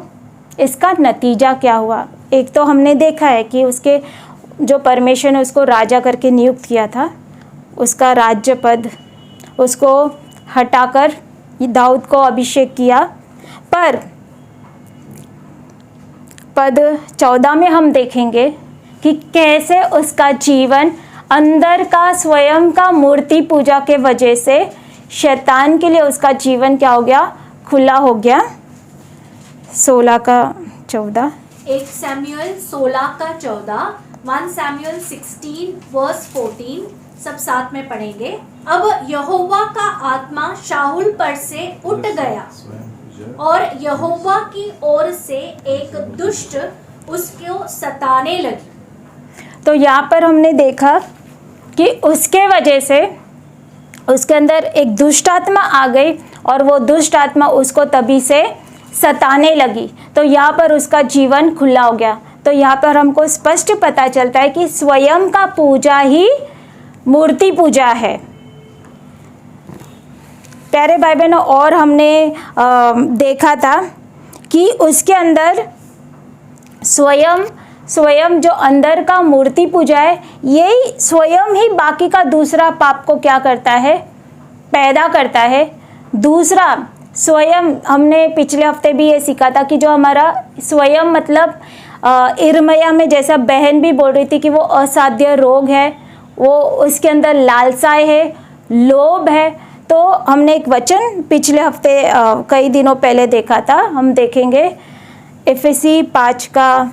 [SPEAKER 3] इसका नतीजा क्या हुआ? एक तो हमने देखा है कि उसके जो परमेश्वर ने उसको राजा करके नियुक्त किया था, उसका राज्य पद उसको हटाकर दाऊद को अभिषेक किया। पर पद 14 में हम देखेंगे कि कैसे उसका जीवन अंदर का स्वयं का मूर्ति पूजा के वजह से शैतान के लिए उसका जीवन क्या हो गया? खुला हो गया। 16 का 14,
[SPEAKER 1] 1 सैमुअल 16 का 14, 1 सैमुअल 16 वर्स 14, सब साथ में पढ़ेंगे। अब यहोवा का आत्मा शाऊल पर से उठ गया और यहोवा की ओर से एक दुष्ट उसको सताने लगी।
[SPEAKER 3] तो यहाँ पर हमने देखा कि उसके वजह से उसके अंदर एक दुष्ट आत्मा आ गई और वो दुष्ट आत्मा उसको तभी से सताने लगी। तो यहाँ पर उसका जीवन खुला हो गया। तो यहाँ पर हमको स्पष्ट पता चलता है कि स्वयं का पूजा ही मूर्ति पूजा है। प्यारे भाई बहनों, और हमने देखा था कि उसके अंदर स्वयं जो अंदर का मूर्ति पूजा है, यही स्वयं ही बाकी का दूसरा पाप को क्या करता है? पैदा करता है। दूसरा, स्वयं, हमने पिछले हफ्ते भी ये सीखा था कि जो हमारा स्वयं मतलब इर्मया में जैसा बहन भी बोल रही थी कि वो असाध्य रोग है, वो उसके अंदर लालसाएं है, लोभ है। तो हमने एक वचन पिछले हफ्ते कई दिनों पहले देखा था, हम देखेंगे एफएसी 5 का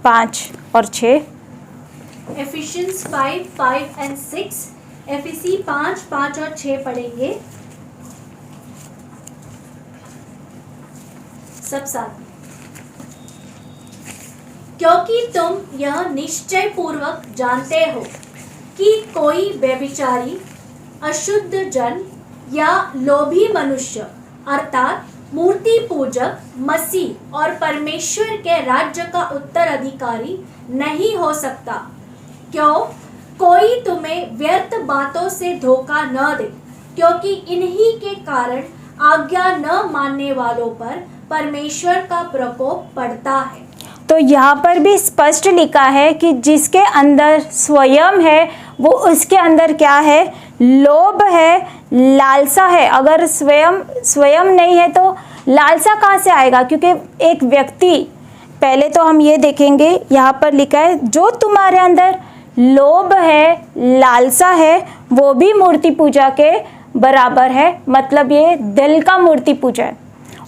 [SPEAKER 3] 5 और 6।
[SPEAKER 1] एफिशियंस 5 and 6, एफिसी 5 और 6 पढ़ेंगे सब साथ। क्योंकि तुम यह निश्चय पूर्वक जानते हो कि कोई व्यभिचारी, अशुद्ध जन या लोभी मनुष्य अर्थात मूर्ति पूजक मसीह और परमेश्वर के राज्य का उत्तराधिकारी नहीं हो सकता। क्यों? कोई तुम्हें व्यर्थ बातों से धोखा न दे, क्योंकि इन्हीं के कारण आज्ञा न मानने वालों पर परमेश्वर का प्रकोप पड़ता है।
[SPEAKER 3] तो यहाँ पर भी स्पष्ट लिखा है कि जिसके अंदर स्वयं है वो उसके अंदर क्या है? लोभ है, लालसा है। अगर स्वयं नहीं है तो लालसा कहाँ से आएगा? क्योंकि एक व्यक्ति, पहले तो हम ये देखेंगे, यहाँ पर लिखा है जो तुम्हारे अंदर लोभ है, लालसा है, वो भी मूर्ति पूजा के बराबर है। मतलब ये दिल का मूर्ति पूजा है।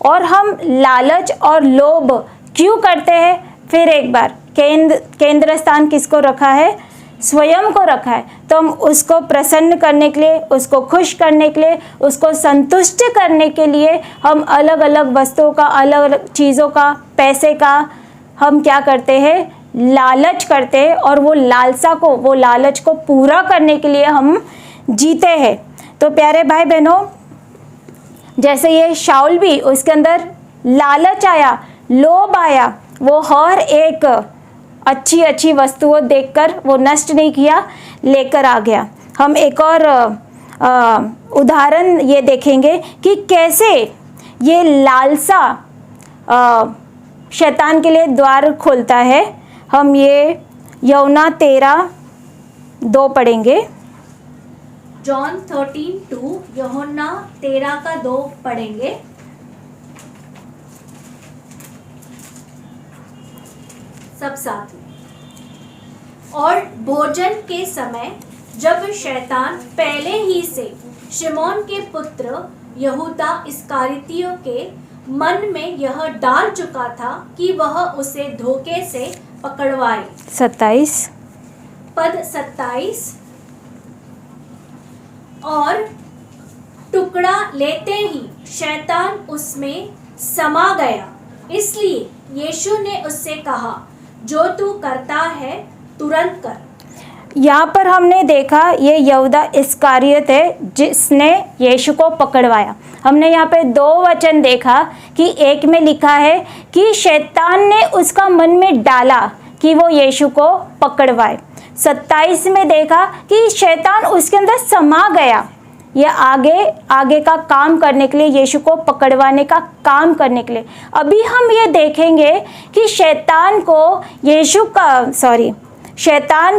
[SPEAKER 3] और हम लालच और लोभ क्यों करते हैं? फिर एक बार केंद्र स्थान किसको रखा है? स्वयं को रखा है। तो हम उसको प्रसन्न करने के लिए, उसको खुश करने के लिए, उसको संतुष्ट करने के लिए हम अलग अलग वस्तुओं का, अलग अलग चीज़ों का, पैसे का हम क्या करते हैं? लालच करते हैं। और वो लालसा को, वो लालच को पूरा करने के लिए हम जीते हैं। तो प्यारे भाई बहनों, जैसे ये शाऊल भी, उसके अंदर लालच आया, लोभ आया, वो हर एक अच्छी अच्छी वस्तुओं देखकर वो नष्ट नहीं किया, लेकर आ गया। हम एक और उदाहरण ये देखेंगे कि कैसे ये लालसा शैतान के लिए द्वार खोलता है। हम ये यूहन्ना 13:2 पढ़ेंगे।
[SPEAKER 1] जॉन 13:2, यूहन्ना 13:2 पढ़ेंगे। सब साथ में। और भोजन के समय जब शैतान पहले ही से शिमोन के पुत्र यहूदा इस्करियोती के मन में यह डाल चुका था कि वह उसे धोखे से पकड़वाए।
[SPEAKER 3] 27
[SPEAKER 1] पद 27। और टुकड़ा लेते ही शैतान उसमें समा गया। इसलिए यीशु ने उससे कहा, जो तू करता है तुरंत कर।
[SPEAKER 3] यहाँ पर हमने देखा ये यहूदा इस्करियोती है जिसने यीशु को पकड़वाया। हमने यहाँ पे 2 वचन देखा कि एक में लिखा है कि शैतान ने उसका मन में डाला कि वो यीशु को पकड़वाए। 27 में देखा कि शैतान उसके अंदर समा गया, ये आगे का काम करने के लिए, यीशु को पकड़वाने का काम करने के लिए। अभी हम ये देखेंगे कि शैतान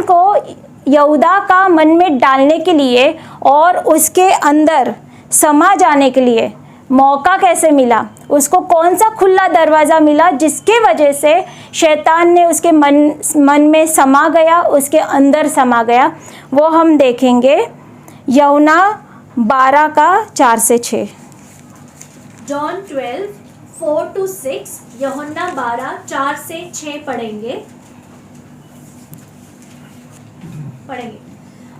[SPEAKER 3] को यहूदा का मन में डालने के लिए और उसके अंदर समा जाने के लिए मौका कैसे मिला, उसको कौन सा खुला दरवाज़ा मिला जिसके वजह से शैतान ने उसके मन में समा गया, उसके अंदर समा गया। वो हम देखेंगे यूहन्ना 12:4-6।
[SPEAKER 1] जॉन 12:4-6, यूहन्ना 12:4-6 पढ़ेंगे।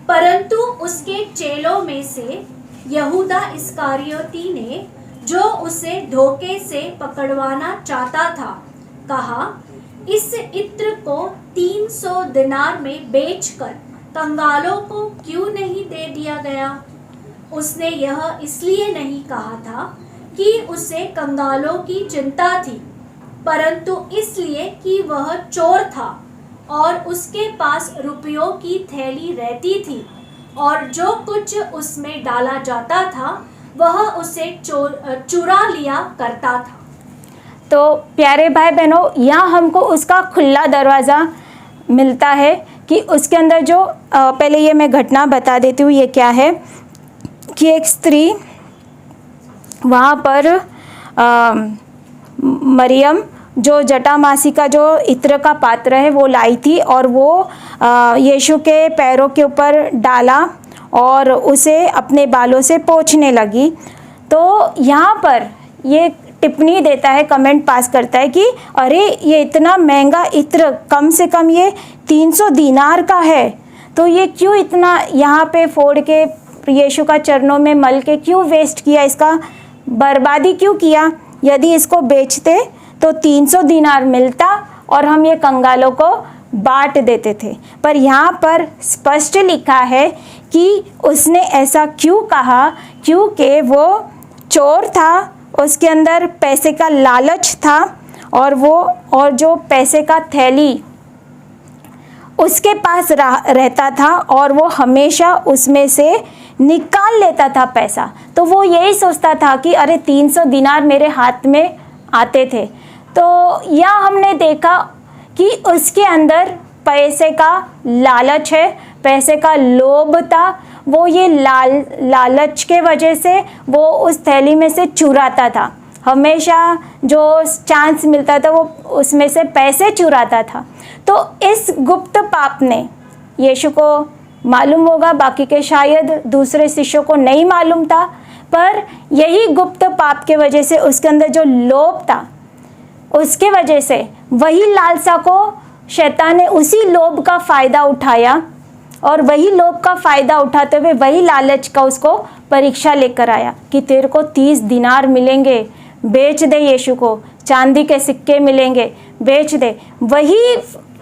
[SPEAKER 1] परंतु उसके चेलों में से यहूदा इस्करियोती ने, जो उसे धोखे से पकड़वाना चाहता था, कहा, इस इत्र को 300 दिनार में बेचकर कंगालों को क्यों नहीं दे दिया गया? उसने यह इसलिए नहीं कहा था कि उसे कंगालों की चिंता थी, परंतु इसलिए कि वह चोर था और उसके पास रुपयों की थैली रहती थी, और जो कुछ उसमें डाला जाता था वह उसे चुरा लिया करता था।
[SPEAKER 3] तो प्यारे भाई बहनों, यहाँ हमको उसका खुला दरवाज़ा मिलता है कि उसके अंदर जो पहले ये मैं घटना बता देती हूँ, ये क्या है कि एक स्त्री वहाँ पर मरियम जो जटामासी का जो इत्र का पात्र है वो लाई थी और वो यीशु के पैरों के ऊपर डाला और उसे अपने बालों से पोंछने लगी। तो यहाँ पर ये टिप्पणी देता है, कमेंट पास करता है कि अरे ये इतना महंगा इत्र, कम से कम ये 300 दीनार का है, तो ये क्यों इतना यहाँ पे फोड़ के यीशु का चरणों में मल के क्यों वेस्ट किया, इसका बर्बादी क्यों किया। यदि इसको बेचते तो 300 दीनार मिलता और हम ये कंगालों को बांट देते थे। पर यहाँ पर स्पष्ट लिखा है कि उसने ऐसा क्यों कहा, क्योंकि वो चोर था, उसके अंदर पैसे का लालच था और जो पैसे का थैली उसके पास रहता था और वो हमेशा उसमें से निकाल लेता था पैसा। तो वो यही सोचता था कि अरे 300 दिनार मेरे हाथ में आते थे। तो यह हमने देखा कि उसके अंदर पैसे का लालच है, पैसे का लोभ था। वो ये लालच के वजह से वो उस थैली में से चुराता था, हमेशा जो चांस मिलता था वो उसमें से पैसे चुराता था। तो इस गुप्त पाप ने यीशु को मालूम होगा, बाकी के शायद दूसरे शिष्यों को नहीं मालूम था, पर यही गुप्त पाप के वजह से उसके अंदर जो लोभ था, उसके वजह से वही लालसा को शैतान ने उसी लोभ का फ़ायदा उठाया और वही लोभ का फ़ायदा उठाते हुए वही लालच का उसको परीक्षा लेकर आया कि तेरे को 30 दिनार मिलेंगे, बेच दे यीशु को, चांदी के सिक्के मिलेंगे, बेच दे। वही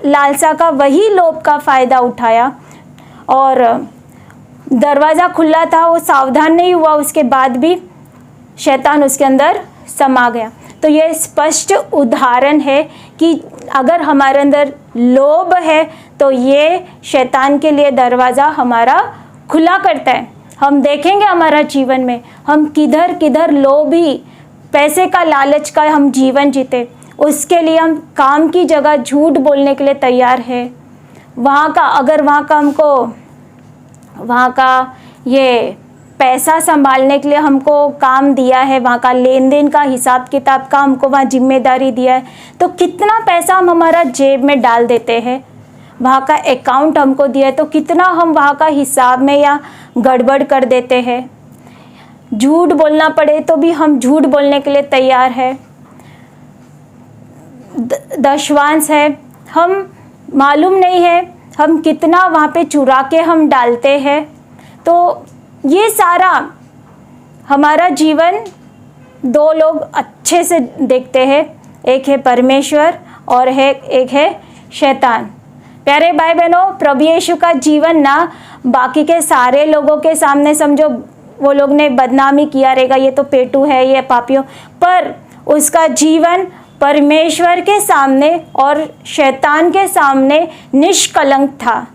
[SPEAKER 3] लालसा का, वही लोभ का फ़ायदा उठाया और दरवाज़ा खुला था, वो सावधान नहीं हुआ, उसके बाद भी शैतान उसके अंदर समा गया। तो ये स्पष्ट उदाहरण है कि अगर हमारे अंदर लोभ है तो ये शैतान के लिए दरवाज़ा हमारा खुला करता है। हम देखेंगे हमारा जीवन में हम किधर किधर लोभी, पैसे का लालच का हम जीवन जीते, उसके लिए हम काम की जगह झूठ बोलने के लिए तैयार है। अगर वहाँ का ये पैसा संभालने के लिए हमको काम दिया है, वहाँ का लेन देन का हिसाब किताब का हमको वहाँ जिम्मेदारी दिया है, तो कितना पैसा हम हमारा जेब में डाल देते हैं। वहाँ का अकाउंट हमको दिया है तो कितना हम वहाँ का हिसाब में या गड़बड़ कर देते हैं। झूठ बोलना पड़े तो भी हम झूठ बोलने के लिए तैयार है। दशवांश है, हम मालूम नहीं है हम कितना वहाँ पे चुरा के हम डालते हैं। तो ये सारा हमारा जीवन दो लोग अच्छे से देखते हैं, एक है परमेश्वर और एक है शैतान। प्यारे भाई बहनों, प्रभु यीशु का जीवन ना बाकी के सारे लोगों के सामने समझो वो लोग ने बदनामी किया रहेगा, ये तो पेटू है, ये पापियों, पर उसका जीवन परमेश्वर के सामने और शैतान के सामने निष्कलंक था।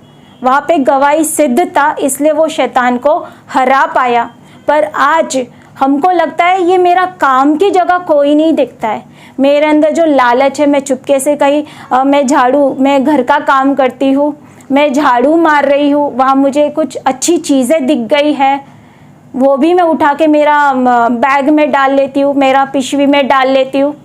[SPEAKER 3] वहाँ पे गवाही सिद्ध था, इसलिए वो शैतान को हरा पाया। पर आज हमको लगता है ये मेरा काम की जगह कोई नहीं देखता है। मेरे अंदर जो लालच है, मैं चुपके से कहीं मैं घर का काम करती हूँ, मैं झाड़ू मार रही हूँ, वहाँ मुझे कुछ अच्छी चीज़ें दिख गई है, वो भी मैं उठा के मेरा बैग में डाल लेती हूँ, मेरा पिशवी में डाल लेती हूँ।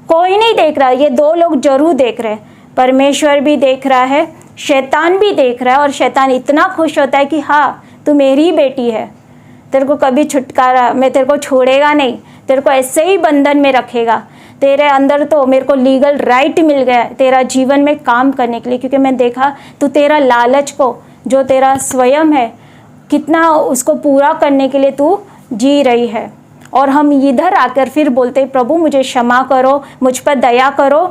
[SPEAKER 3] कोई नहीं देख रहा, ये दो लोग जरूर देख रहे हैं। परमेश्वर भी देख रहा है, शैतान भी देख रहा है। और शैतान इतना खुश होता है कि हाँ तू मेरी बेटी है, तेरे को कभी छुटकारा, मैं तेरे को छोड़ेगा नहीं, तेरे को ऐसे ही बंधन में रखेगा। तेरे अंदर तो मेरे को लीगल राइट मिल गया तेरा जीवन में काम करने के लिए, क्योंकि मैं देखा तू तेरा लालच को, जो तेरा स्वयं है, कितना उसको पूरा करने के लिए तू जी रही है। और हम इधर आकर फिर बोलते प्रभु मुझे क्षमा करो, मुझ पर दया करो।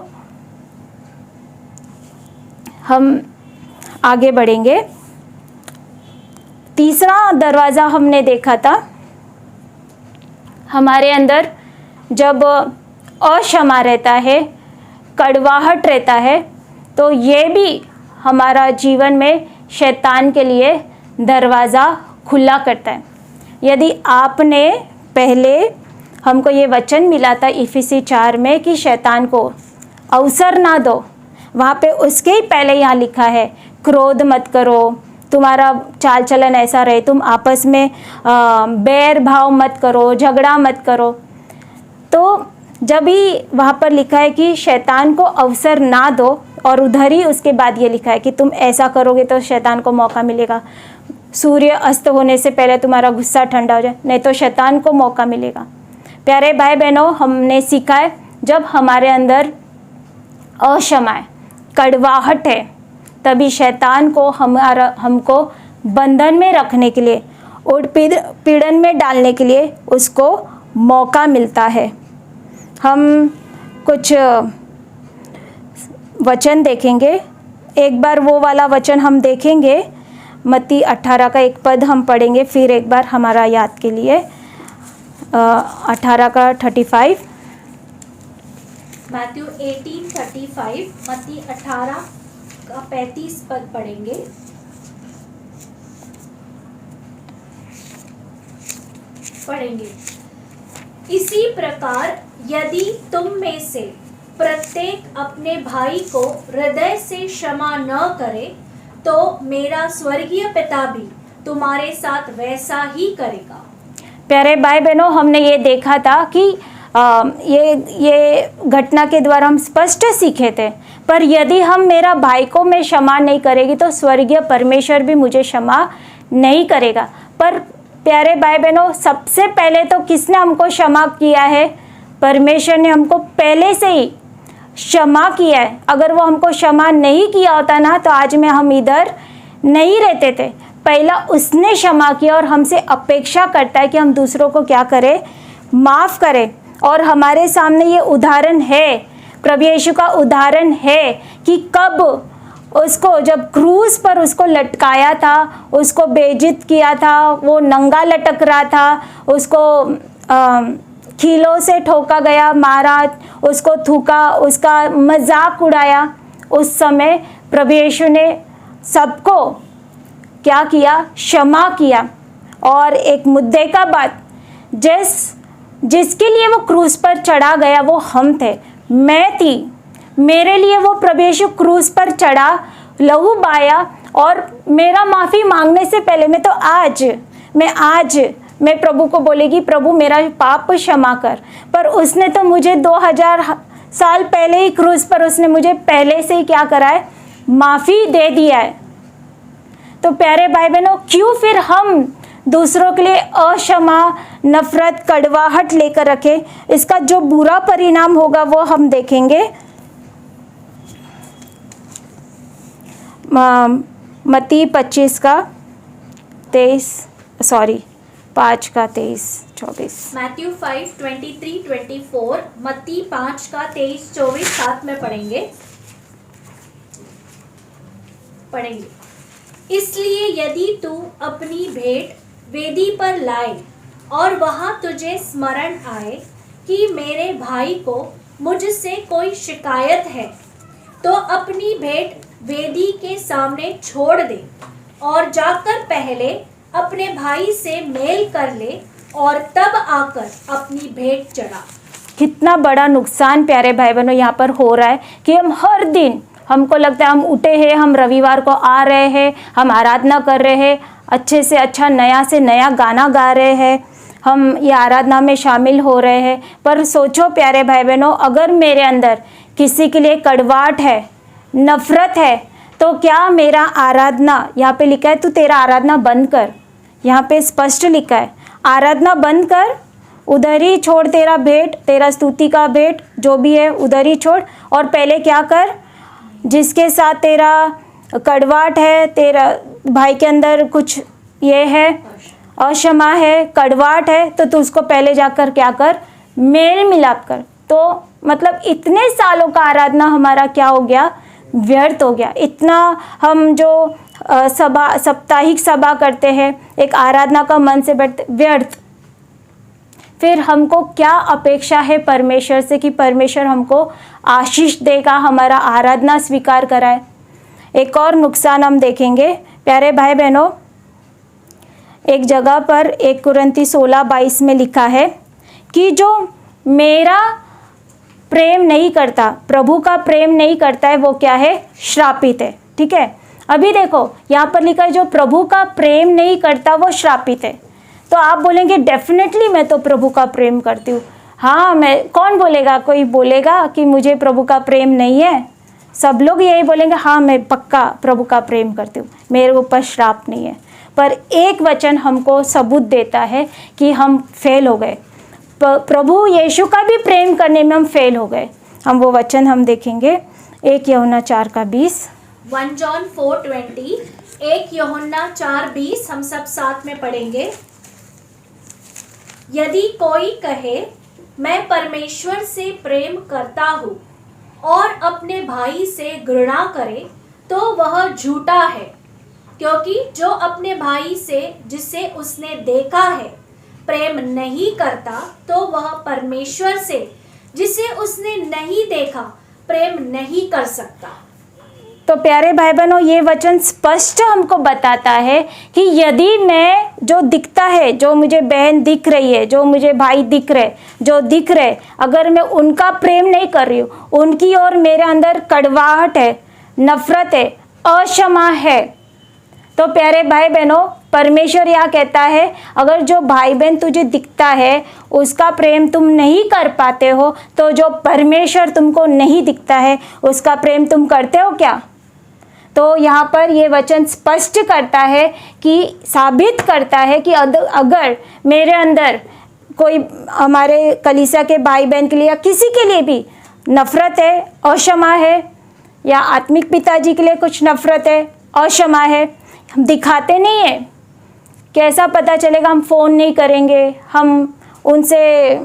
[SPEAKER 3] हम आगे बढ़ेंगे। तीसरा दरवाज़ा हमने देखा था, हमारे अंदर जब अक्षमा रहता है, कड़वाहट रहता है, तो ये भी हमारा जीवन में शैतान के लिए दरवाज़ा खुला करता है। यदि आपने पहले हमको ये वचन मिला था इफिसी 4 में कि शैतान को अवसर ना दो, वहाँ पे उसके ही पहले यहाँ लिखा है क्रोध मत करो, तुम्हारा चाल चलन ऐसा रहे, तुम आपस में बैर भाव मत करो, झगड़ा मत करो। तो जब ही वहाँ पर लिखा है कि शैतान को अवसर ना दो, और उधर ही उसके बाद ये लिखा है कि तुम ऐसा करोगे तो शैतान को मौका मिलेगा, सूर्य अस्त होने से पहले तुम्हारा गुस्सा ठंडा हो जाए, नहीं तो शैतान को मौका मिलेगा। प्यारे भाई बहनों, हमने सीखा है जब हमारे अंदर अक्षमा है, कड़वाहट है, तभी शैतान को हमको बंधन में रखने के लिए, उत्पीड़न में डालने के लिए उसको मौका मिलता है। हम कुछ वचन देखेंगे, एक बार वो वाला वचन हम देखेंगे, मत्ती 18 का एक पद हम पढ़ेंगे, फिर एक बार हमारा याद के लिए 18 का 35,
[SPEAKER 1] मैथ्यू 18:35, मत्ती 18 का 35 पद पढ़ेंगे। इसी प्रकार यदि तुम में से प्रत्येक अपने भाई को हृदय से क्षमा न करे, तो मेरा स्वर्गीय पिता भी तुम्हारे साथ वैसा ही करेगा।
[SPEAKER 3] प्यारे भाई बहनों, हमने ये देखा था कि ये घटना के द्वारा हम स्पष्ट सीखे थे, पर यदि हम मेरा भाई को मैं क्षमा नहीं करेगी तो स्वर्गीय परमेश्वर भी मुझे क्षमा नहीं करेगा। पर प्यारे भाई बहनों, सबसे पहले तो किसने हमको क्षमा किया है? परमेश्वर ने हमको पहले से ही क्षमा किया है। अगर वो हमको क्षमा नहीं किया होता ना, तो आज में हम इधर नहीं रहते थे। पहला उसने क्षमा किया और हमसे अपेक्षा करता है कि हम दूसरों को क्या करें? माफ़ करें। और हमारे सामने ये उदाहरण है, प्रभु यीशु का उदाहरण है कि कब उसको, जब क्रूस पर उसको लटकाया था, उसको बेइज्जत किया था, वो नंगा लटक रहा था, उसको खीलों से ठोका गया, मारा, उसको थूका, उसका मजाक उड़ाया। उस समय प्रभु यीशु ने सबको क्या किया? क्षमा किया। और एक मुद्दे का बात, जिसके लिए वो क्रूस पर चढ़ा गया वो हम थे, मैं थी। मेरे लिए वो प्रभु यीशु क्रूस पर चढ़ा, लहू बहाया, और मेरा माफ़ी मांगने से पहले मैं प्रभु को बोलेगी, प्रभु मेरा पाप क्षमा कर। पर उसने तो मुझे 2000 साल पहले ही क्रूस पर उसने मुझे पहले से ही क्या करा है? माफ़ी दे दिया है। तो प्यारे भाई बहनों, क्यों फिर हम दूसरों के लिए अक्षमा, नफरत, कड़वाहट लेकर रखें? इसका जो बुरा परिणाम होगा वो हम देखेंगे। मत्ती 25 का 5 का 23-24।
[SPEAKER 1] मैथ्यू 5:23-24, मत्ती 5 का 23-24 साथ में पढ़ेंगे। इसलिए यदि तू अपनी भेंट वेदी पर लाए और वहां तुझे स्मरण आए कि मेरे भाई को मुझसे कोई शिकायत है, तो अपनी भेंट वेदी के सामने छोड़ दे और जाकर पहले अपने भाई से मेल कर ले और तब आकर अपनी भेंट चढ़ा।
[SPEAKER 3] कितना बड़ा नुकसान प्यारे भाई बहनों यहाँ पर हो रहा है कि हम हर दिन, हमको लगता है हम उठे हैं, हम रविवार को आ रहे हैं, हम आराधना कर रहे हैं, अच्छे से अच्छा नया से नया गाना गा रहे हैं, हम ये आराधना में शामिल हो रहे हैं। पर सोचो प्यारे भाई बहनों, अगर मेरे अंदर किसी के लिए कड़वाहट है, नफरत है, तो क्या मेरा आराधना, यहाँ पे लिखा है तू तेरा आराधना बंद कर, यहाँ पे स्पष्ट लिखा है आराधना बंद कर, उधर ही छोड़ तेरा भेंट, तेरा स्तुति का भेंट जो भी है उधर ही छोड़, और पहले क्या कर, जिसके साथ तेरा कड़वाहट है, तेरा भाई के अंदर कुछ ये है, अक्षमा है, कड़वाहट है, तो तू उसको पहले जाकर क्या कर? मेल मिलाप कर। तो मतलब इतने सालों का आराधना हमारा क्या हो गया? व्यर्थ हो गया। इतना हम जो साप्ताहिक सभा करते हैं, एक आराधना का मन से बैठते, व्यर्थ। फिर हमको क्या अपेक्षा है परमेश्वर से कि परमेश्वर हमको आशीष देगा, हमारा आराधना स्वीकार कराए? एक और नुकसान हम देखेंगे प्यारे भाई बहनों, एक जगह पर 1 कुरिन्थी 16:22 में लिखा है कि जो मेरा प्रेम नहीं करता, प्रभु का प्रेम नहीं करता है, वो क्या है? श्रापित है। ठीक है, अभी देखो यहाँ पर लिखा है जो प्रभु का प्रेम नहीं करता वो श्रापित है। तो आप बोलेंगे डेफिनेटली मैं तो प्रभु का प्रेम करती हूँ। हाँ, मैं, कौन बोलेगा, कोई बोलेगा कि मुझे प्रभु का प्रेम नहीं है? सब लोग यही बोलेंगे हाँ मैं पक्का प्रभु का प्रेम करती हूँ, मेरे ऊपर श्राप नहीं है। पर एक वचन हमको सबूत देता है कि हम फेल हो गए, प्रभु यीशु का भी प्रेम करने में हम फेल हो गए। हम वो वचन हम देखेंगे 1 यूहन्ना 4:20।
[SPEAKER 1] 1 John 4:20, 1 यूहन्ना 4:20 हम सब साथ में पढ़ेंगे। यदि कोई कहे मैं परमेश्वर से प्रेम करता हूँ और अपने भाई से घृणा करे तो वह झूठा है, क्योंकि जो अपने भाई से जिसे उसने देखा है प्रेम नहीं करता तो वह परमेश्वर से जिसे उसने नहीं देखा प्रेम नहीं कर सकता।
[SPEAKER 3] तो प्यारे भाई बहनों, ये वचन स्पष्ट हमको बताता है कि यदि मैं जो दिखता है, जो मुझे बहन दिख रही है, जो मुझे भाई दिख रहे, जो दिख रहे, अगर मैं उनका प्रेम नहीं कर रही हूँ, उनकी ओर मेरे अंदर कड़वाहट है, नफरत है, अक्षमा है, तो प्यारे भाई बहनों, परमेश्वर यह कहता है अगर जो भाई बहन तुझे दिखता है उसका प्रेम तुम नहीं कर पाते हो, तो जो परमेश्वर तुमको नहीं दिखता है उसका प्रेम तुम करते हो क्या? तो यहाँ पर ये वचन स्पष्ट करता है कि, साबित करता है कि अगर मेरे अंदर कोई, हमारे कलीसिया के भाई बहन के लिए या किसी के लिए भी नफरत है, अक्षमा है, या आत्मिक पिताजी के लिए कुछ नफरत है, अक्षमा है, हम दिखाते नहीं है, कैसा पता चलेगा? हम फ़ोन नहीं करेंगे, हम उनसे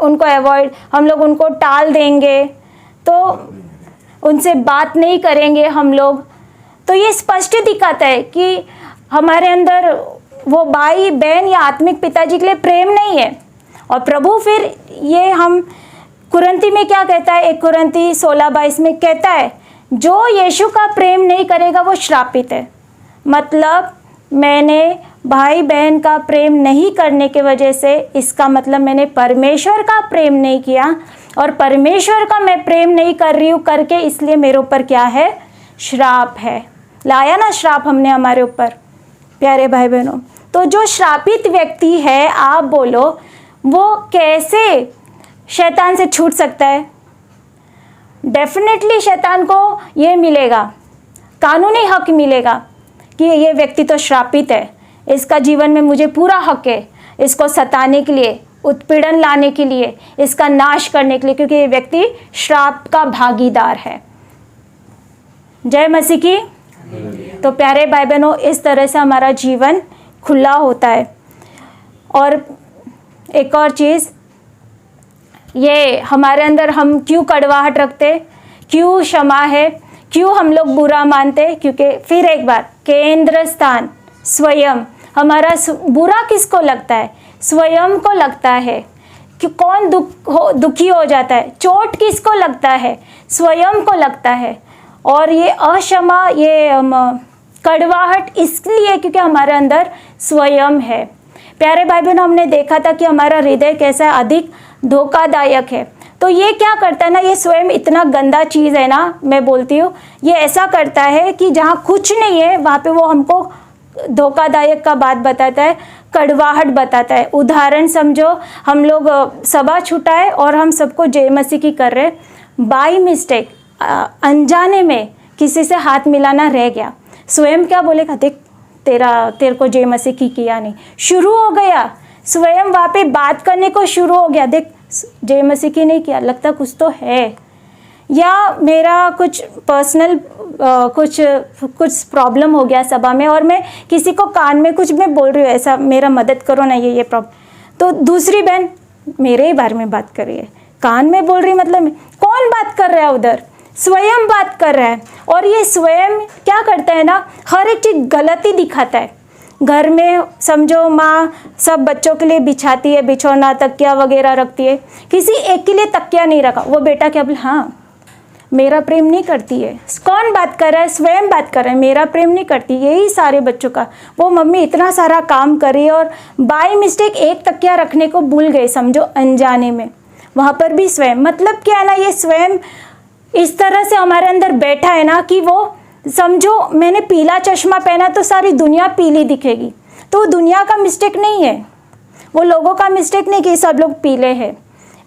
[SPEAKER 3] उनको अवॉइड, हम लोग उनको टाल देंगे, तो उनसे बात नहीं करेंगे हम लोग। तो ये स्पष्ट दिखाता है कि हमारे अंदर वो भाई बहन या आत्मिक पिताजी के लिए प्रेम नहीं है। और प्रभु फिर ये हम कुरंती में क्या कहता है, 1 कुरंती 16:22 में कहता है जो यीशु का प्रेम नहीं करेगा वो श्रापित है। मतलब मैंने भाई बहन का प्रेम नहीं करने के वजह से, इसका मतलब मैंने परमेश्वर का प्रेम नहीं किया, और परमेश्वर का मैं प्रेम नहीं कर रही हूँ करके इसलिए मेरे ऊपर क्या है? श्राप है। लाया ना श्राप हमने हमारे ऊपर, प्यारे भाई बहनों। तो जो श्रापित व्यक्ति है, आप बोलो वो कैसे शैतान से छूट सकता है? डेफिनेटली शैतान को ये मिलेगा, कानूनी हक मिलेगा कि ये व्यक्ति तो श्रापित है, इसका जीवन में मुझे पूरा हक है इसको सताने के लिए, उत्पीड़न लाने के लिए, इसका नाश करने के लिए, क्योंकि ये व्यक्ति श्राप का भागीदार है। जय मसीह की। तो प्यारे भाई बहनों, इस तरह से हमारा जीवन खुला होता है। और एक और चीज़, ये हमारे अंदर हम क्यों कड़वाहट रखते, क्यों क्षमा है, क्यों हम लोग बुरा मानते? क्योंकि फिर एक बार केंद्र स्थान स्वयं, हमारा बुरा किसको लगता है? स्वयं को लगता है। कि कौन दुखी हो जाता है? चोट किसको लगता है? स्वयं को लगता है। और ये अक्षमा, ये कड़वाहट इसलिए क्योंकि हमारे अंदर स्वयं है। प्यारे भाई बहनों, हमने देखा था कि हमारा हृदय कैसा अधिक धोखादायक है। तो ये क्या करता है ना, ये स्वयं इतना गंदा चीज़ है ना, मैं बोलती हूँ, ये ऐसा करता है कि जहाँ कुछ नहीं है वहाँ पे वो हमको धोखादायक का बात बताता है, कड़वाहट बताता है। उदाहरण समझो, हम लोग सभा छूटा है और हम सबको जय मसीह की कर रहे, बाई मिस्टेक अनजाने में किसी से हाथ मिलाना रह गया, स्वयं क्या बोलेगा? देख तेरे को जय मसीह की किया नहीं, शुरू हो गया स्वयं वहाँ पे बात करने को शुरू हो गया, देख जय मसीह की नहीं किया, लगता कुछ तो है। या मेरा कुछ पर्सनल कुछ प्रॉब्लम हो गया सभा में और मैं किसी को कान में कुछ मैं बोल रही हूँ, ऐसा मेरा मदद करो ना, ये प्रॉब्लम, तो दूसरी बहन मेरे ही बारे में बात कर रही है, कान में बोल रही, मतलब कौन बात कर रहा है उधर? स्वयं बात कर रहा है। और ये स्वयं क्या करता है ना, हर एक चीज़ गलती दिखाता है। घर में समझो माँ सब बच्चों के लिए बिछाती है, बिछौना तकिया वगैरह रखती है, किसी एक के लिए तकिया नहीं रखा, वो बेटा क्या बोले? हाँ मेरा प्रेम नहीं करती है। कौन बात कर रहा है? स्वयं बात कर रहा है, मेरा प्रेम नहीं करती। यही सारे बच्चों का, वो मम्मी इतना सारा काम कर रही है और बाय मिस्टेक एक तकिया रखने को भूल गए, समझो अनजाने में, वहाँ पर भी स्वयं। मतलब क्या है ना, ये स्वयं इस तरह से हमारे अंदर बैठा है ना कि वो समझो मैंने पीला चश्मा पहना तो सारी दुनिया पीली दिखेगी, तो दुनिया का मिस्टेक नहीं है, वो लोगों का मिस्टेक नहीं कि सब लोग पीले हैं।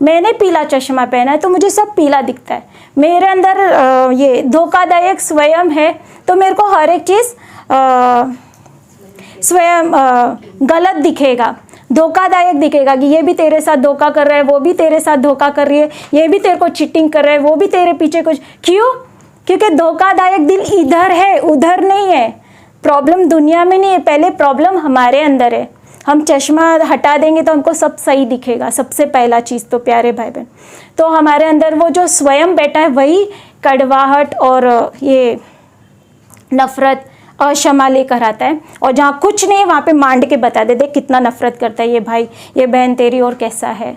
[SPEAKER 3] मैंने पीला चश्मा पहना है तो मुझे सब पीला दिखता है। मेरे अंदर ये धोखादायक स्वयं है तो मेरे को हर एक चीज़ स्वयं गलत दिखेगा, धोखादायक दिखेगा कि ये भी तेरे साथ धोखा कर रहा है, वो भी तेरे साथ धोखा कर रही है, ये भी तेरे को चीटिंग कर रहा है, वो भी तेरे पीछे कुछ। क्यों? क्योंकि धोखादायक दिल इधर है, उधर नहीं है। प्रॉब्लम दुनिया में नहीं है, पहले प्रॉब्लम हमारे अंदर है। हम चश्मा हटा देंगे तो हमको सब सही दिखेगा, सबसे पहला चीज़ तो प्यारे भाई बहन। तो हमारे अंदर वो जो स्वयं बैठा है वही कड़वाहट और ये नफ़रत अक्षमा लेकर आता है, और जहाँ कुछ नहीं है वहाँ पे मांड के बता दे, देख कितना नफ़रत करता है ये भाई, ये बहन तेरी और कैसा है।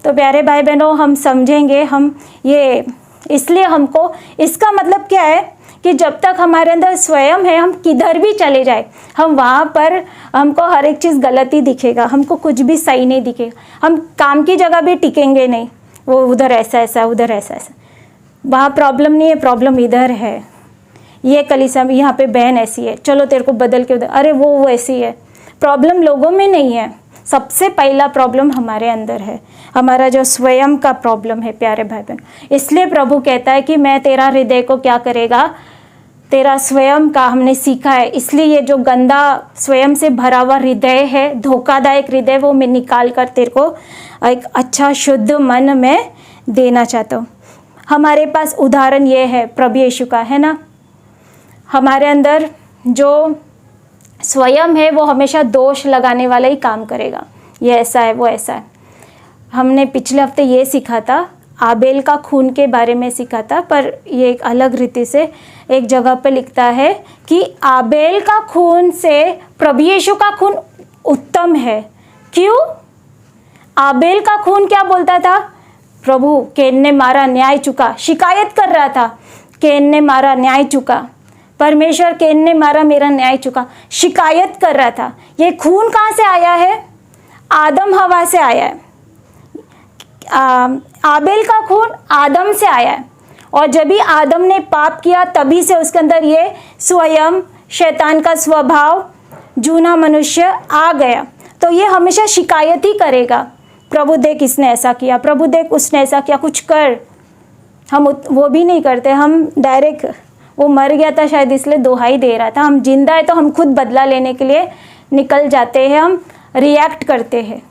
[SPEAKER 3] तो प्यारे भाई बहनों, हम समझेंगे, हम ये इसलिए हमको इसका मतलब क्या है कि जब तक हमारे अंदर स्वयं है, हम किधर भी चले जाए, हम वहाँ पर हमको हर एक चीज़ गलत ही दिखेगा, हमको कुछ भी सही नहीं दिखेगा। हम काम की जगह भी टिकेंगे नहीं, वो उधर ऐसा ऐसा, उधर ऐसा ऐसा, वहाँ प्रॉब्लम नहीं है, प्रॉब्लम इधर है। ये कलीसिया में यहाँ पे बहन ऐसी है, चलो तेरे को बदल के उधर, अरे वो ऐसी है। प्रॉब्लम लोगों में नहीं है, सबसे पहला प्रॉब्लम हमारे अंदर है, हमारा जो स्वयं का प्रॉब्लम है प्यारे भाई बहन। इसलिए प्रभु कहता है कि मैं तेरा हृदय को क्या करेगा, तेरा स्वयं का हमने सीखा है, इसलिए ये जो गंदा स्वयं से भरा हुआ हृदय है, धोखादायक हृदय, वो मैं निकाल कर तेरे को एक अच्छा शुद्ध मन में देना चाहता हूँ। हमारे पास उदाहरण ये है प्रभु यीशु का, है ना। हमारे अंदर जो स्वयं है वो हमेशा दोष लगाने वाला ही काम करेगा, ये ऐसा है, वो ऐसा है। हमने पिछले हफ्ते ये सीखा था, आबेल का खून के बारे में सीखा था, पर ये एक अलग रीति से एक जगह पे लिखता है कि आबेल का खून से प्रभु यीशु का खून उत्तम है। क्यों? आबेल का खून क्या बोलता था? प्रभु केन ने मारा, न्याय चुका, शिकायत कर रहा था, केन ने मारा, न्याय चुका, परमेश्वर केन ने मारा, मेरा न्याय चुका, शिकायत कर रहा था। ये खून कहाँ से आया है? आदम हवा से आया है। आबेल का खून आदम से आया है, और जब भी आदम ने पाप किया तभी से उसके अंदर ये स्वयं शैतान का स्वभाव, जूना मनुष्य आ गया। तो ये हमेशा शिकायत ही करेगा, प्रभु देख इसने ऐसा किया, प्रभु देख उसने ऐसा किया, कुछ कर। हम वो भी नहीं करते, हम डायरेक्ट, वो मर गया था शायद इसलिए दोहाई दे रहा था, हम जिंदा है तो हम खुद बदला लेने के लिए निकल जाते हैं, हम रिएक्ट करते हैं।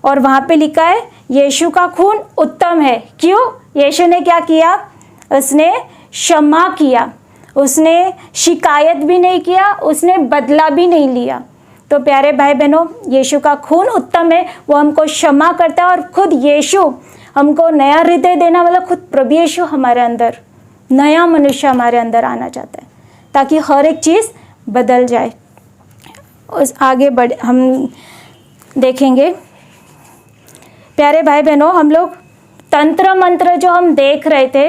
[SPEAKER 3] और वहाँ पे लिखा है यीशु का खून उत्तम है। क्यों? यीशु ने क्या किया? उसने क्षमा किया, उसने शिकायत भी नहीं किया, उसने बदला भी नहीं लिया। तो प्यारे भाई बहनों, यीशु का खून उत्तम है, वो हमको क्षमा करता है, और खुद यीशु हमको नया हृदय देने वाला, खुद प्रभु यीशु हमारे अंदर नया मनुष्य हमारे अंदर आना चाहता है, ताकि हर एक चीज़ बदल जाए। उस आगे बढ़ हम देखेंगे प्यारे भाई बहनों, हम लोग तंत्र मंत्र जो हम देख रहे थे,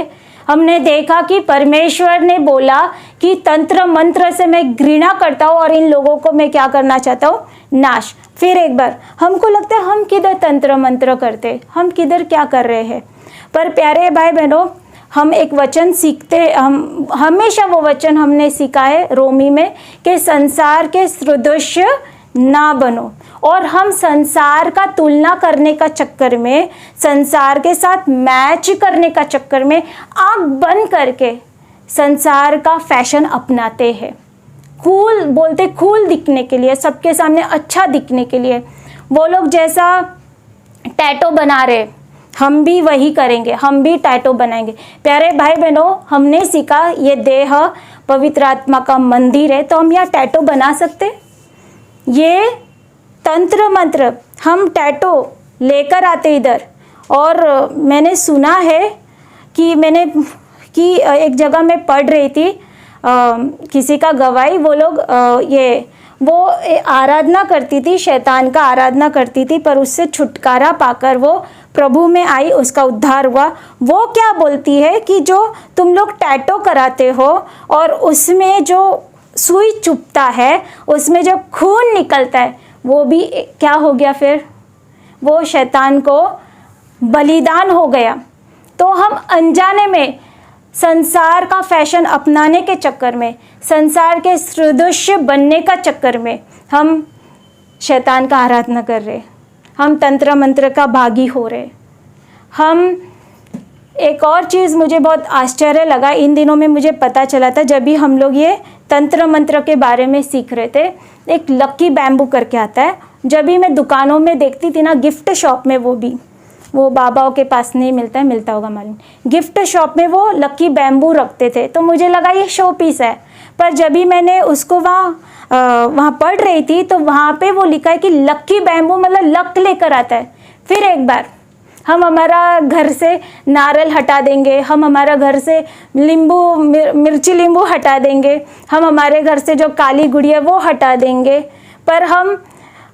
[SPEAKER 3] हमने देखा कि परमेश्वर ने बोला कि तंत्र मंत्र से मैं घृणा करता हूँ और इन लोगों को मैं क्या करना चाहता हूँ? नाश। फिर एक बार हमको लगता है हम किधर तंत्र मंत्र करते, हम किधर क्या कर रहे हैं। पर प्यारे भाई बहनों, हम एक वचन सीखते, हम हमेशा वो वचन हमने सीखा है रोमी में कि संसार के सदृश ना बनो, और हम संसार का तुलना करने का चक्कर में, संसार के साथ मैच करने का चक्कर में आँख बंद करके संसार का फैशन अपनाते हैं। कूल बोलते, कूल दिखने के लिए, सबके सामने अच्छा दिखने के लिए। वो लोग जैसा टैटो बना रहे, हम भी वही करेंगे, हम भी टैटो बनाएंगे। प्यारे भाई बहनों, हमने सीखा ये देह पवित्र आत्मा का मंदिर है, तो हम यहाँ टैटो बना सकते। ये तंत्र मंत्र हम टैटो लेकर आते इधर। और मैंने सुना है कि एक जगह मैं पढ़ रही थी, किसी का गवाही, वो लोग वो आराधना करती थी, शैतान का आराधना करती थी, पर उससे छुटकारा पाकर वो प्रभु में आई, उसका उद्धार हुआ। वो क्या बोलती है कि जो तुम लोग टैटो कराते हो और उसमें जो सुई चुभता है, उसमें जो खून निकलता है, वो भी क्या हो गया? फिर वो शैतान को बलिदान हो गया। तो हम अनजाने में संसार का फैशन अपनाने के चक्कर में, संसार के सदृश बनने का चक्कर में हम शैतान का आराधना कर रहे, हम तंत्र मंत्र का भागी हो रहे। हम एक और चीज़ मुझे बहुत आश्चर्य लगा, इन दिनों में मुझे पता चला था जब भी हम लोग ये तंत्र मंत्र के बारे में सीख रहे थे, एक लक्की बैम्बू करके आता है। जब भी मैं दुकानों में देखती थी ना, गिफ्ट शॉप में, वो बाबाओं के पास नहीं मिलता है, मिलता होगा मालूम, गिफ्ट शॉप में वो लक्की बैम्बू रखते थे। तो मुझे लगा ये शो पीस है, पर जब भी मैंने उसको वहाँ पढ़ रही थी तो वहाँ पे वो लिखा है कि लक्की बैम्बू मतलब लक लेकर आता है। फिर एक बार हम हमारा घर से नारियल हटा देंगे, हम हमारा घर से मिर्ची नींबू हटा देंगे, हम हमारे घर से जो काली गुड़िया वो हटा देंगे, पर हम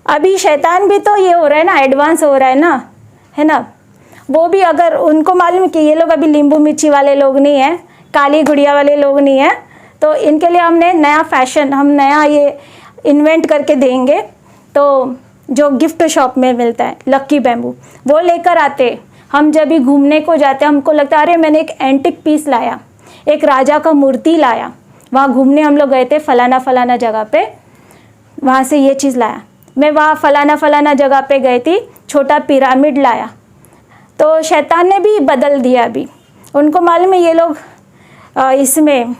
[SPEAKER 3] अभी शैतान भी तो ये हो रहा है ना, एडवांस हो रहा है ना। वो भी अगर उनको मालूम कि ये लोग अभी नींबू मिर्ची वाले लोग नहीं हैं, काली गुड़िया वाले लोग नहीं हैं, तो इनके लिए हमने नया फैशन, हम नया ये इन्वेंट करके देंगे। तो जो गिफ्ट शॉप में मिलता है लक्की बैम्बू, वो लेकर आते। हम जब भी घूमने को जाते हमको लगता है अरे मैंने एक एंटिक पीस लाया, एक राजा का मूर्ति लाया। वहाँ घूमने हम लोग गए थे फलाना जगह पे, वहाँ से ये चीज़ लाया। मैं वहाँ फलाना जगह पे गई थी, छोटा पिरामिड लाया। तो शैतान ने भी बदल दिया। अभी उनको मालूम है ये लोग इसमें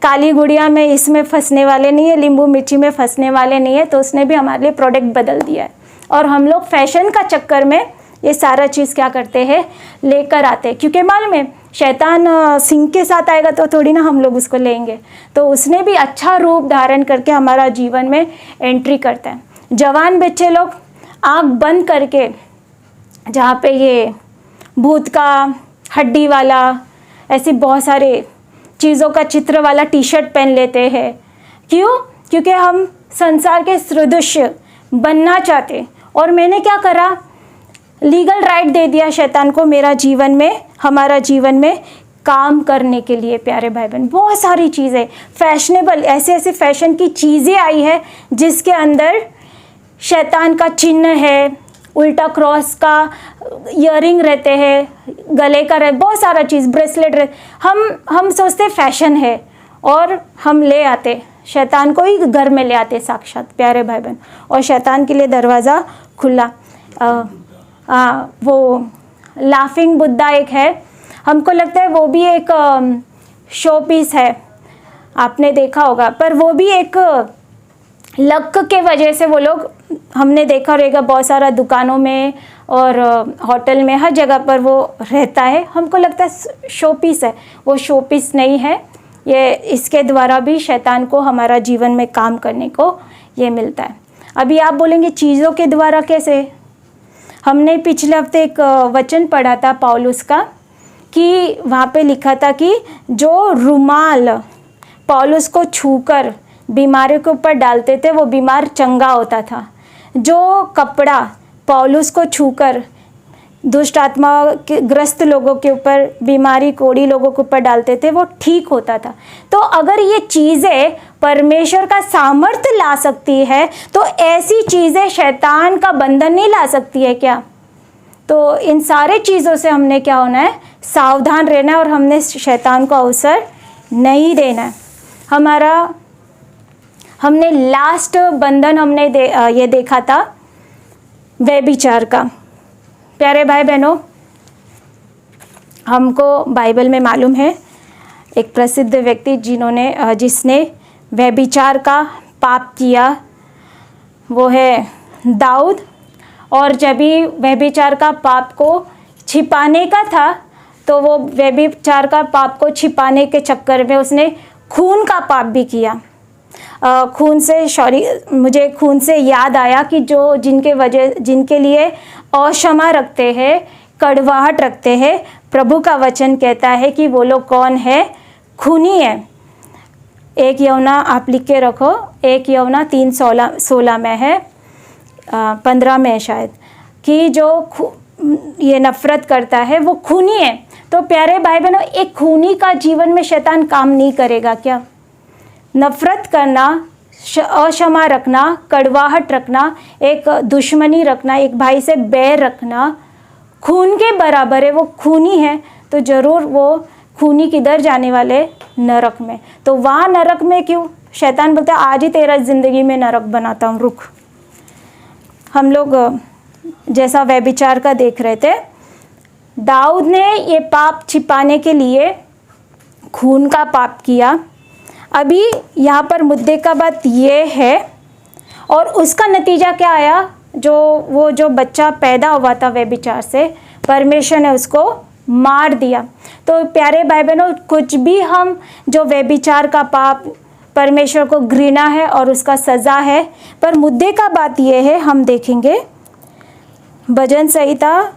[SPEAKER 3] काली गुड़िया में इसमें फंसने वाले नहीं है, नींबू मिर्ची में फंसने वाले नहीं है, तो उसने भी हमारे लिए प्रोडक्ट बदल दिया है। और हम लोग फैशन का चक्कर में ये सारा चीज़ क्या करते हैं, लेकर आते हैं, क्योंकि मालूम है शैतान सिंह के साथ आएगा तो थोड़ी ना हम लोग उसको लेंगे। तो उसने भी अच्छा रूप धारण करके हमारा जीवन में एंट्री करता है। जवान बच्चे लोग आँख बंद करके, जहाँ पे ये भूत का हड्डी वाला, ऐसी बहुत सारे चीज़ों का चित्र वाला टी शर्ट पहन लेते हैं। क्यों? क्योंकि हम संसार के सदृश बनना चाहते। और मैंने क्या करा, लीगल राइट दे दिया शैतान को मेरा जीवन में, हमारा जीवन में काम करने के लिए। प्यारे भाई बहन, बहुत सारी चीज़ें फैशनेबल, ऐसे ऐसे फैशन की चीज़ें आई है जिसके अंदर शैतान का चिन्ह है, उल्टा क्रॉस का ईयरिंग रहते हैं, गले का बहुत सारा चीज़, ब्रेसलेट हम सोचते फैशन है और हम ले आते, शैतान को ही घर में ले आते साक्षात। प्यारे भाई बहन, और शैतान के लिए दरवाज़ा खुला। वो लाफिंग बुद्धा एक है, हमको लगता है वो भी एक शो पीस है, आपने देखा होगा, पर वो भी एक लक के वजह से वो लोग, हमने देखा रहेगा बहुत सारा दुकानों में और होटल में, हर जगह पर वो रहता है। हमको लगता है शो पीस है, वो शो पीस नहीं है। ये इसके द्वारा भी शैतान को हमारा जीवन में काम करने को ये मिलता है। अभी आप बोलेंगे चीज़ों के द्वारा कैसे? हमने पिछले हफ्ते एक वचन पढ़ा था पौलुस का, कि वहाँ पे लिखा था कि जो रुमाल पौलुस को छूकर बीमारियों के ऊपर डालते थे वो बीमार चंगा होता था। जो कपड़ा पौलुस को छूकर दुष्ट आत्मा के ग्रस्त लोगों के ऊपर, बीमारी कोड़ी लोगों के ऊपर डालते थे, वो ठीक होता था। तो अगर ये चीज़ें परमेश्वर का सामर्थ्य ला सकती है, तो ऐसी चीज़ें शैतान का बंधन नहीं ला सकती है क्या? तो इन सारे चीज़ों से हमने क्या होना है, सावधान रहना है, और हमने शैतान को अवसर नहीं देना है। हमने लास्ट बंधन हमने ये देखा था व्यभिचार का। प्यारे भाई बहनों, हमको बाइबल में मालूम है एक प्रसिद्ध व्यक्ति जिसने व्यभिचार का पाप किया, वो है दाऊद। और जब भी व्यभिचार का पाप को छिपाने का था, तो वो व्यभिचार का पाप को छिपाने के चक्कर में उसने खून का पाप भी किया। मुझे खून से याद आया कि जिनके लिए अक्षमा रखते हैं, कड़वाहट रखते हैं, प्रभु का वचन कहता है कि वो लोग कौन है? खूनी है। 1 यूहन्ना आप लिख के रखो, 1 यूहन्ना 3:16 में है, 15 में है शायद, कि जो ये नफरत करता है वो खूनी है। तो प्यारे भाई बहनों, एक खूनी का जीवन में शैतान काम नहीं करेगा क्या? नफरत करना, अक्षमा रखना, कड़वाहट रखना, एक दुश्मनी रखना, एक भाई से बैर रखना खून के बराबर है। वो खूनी है तो ज़रूर वो खूनी किधर जाने वाले? नरक में। तो वहाँ नरक में क्यों? शैतान बोलता है आज ही तेरा ज़िंदगी में नरक बनाता हूँ, रुक। हम लोग जैसा व्यभिचार का देख रहे थे, दाऊद ने ये पाप छिपाने के लिए खून का पाप किया। अभी यहाँ पर मुद्दे का बात ये है, और उसका नतीजा क्या आया? जो बच्चा पैदा हुआ था व्यभिचार से, परमेश्वर ने उसको मार दिया। तो प्यारे भाई बहनों, कुछ भी हम जो व्यभिचार का पाप परमेश्वर को घृणा है और उसका सज़ा है, पर मुद्दे का बात यह है, हम देखेंगे भजन संहिता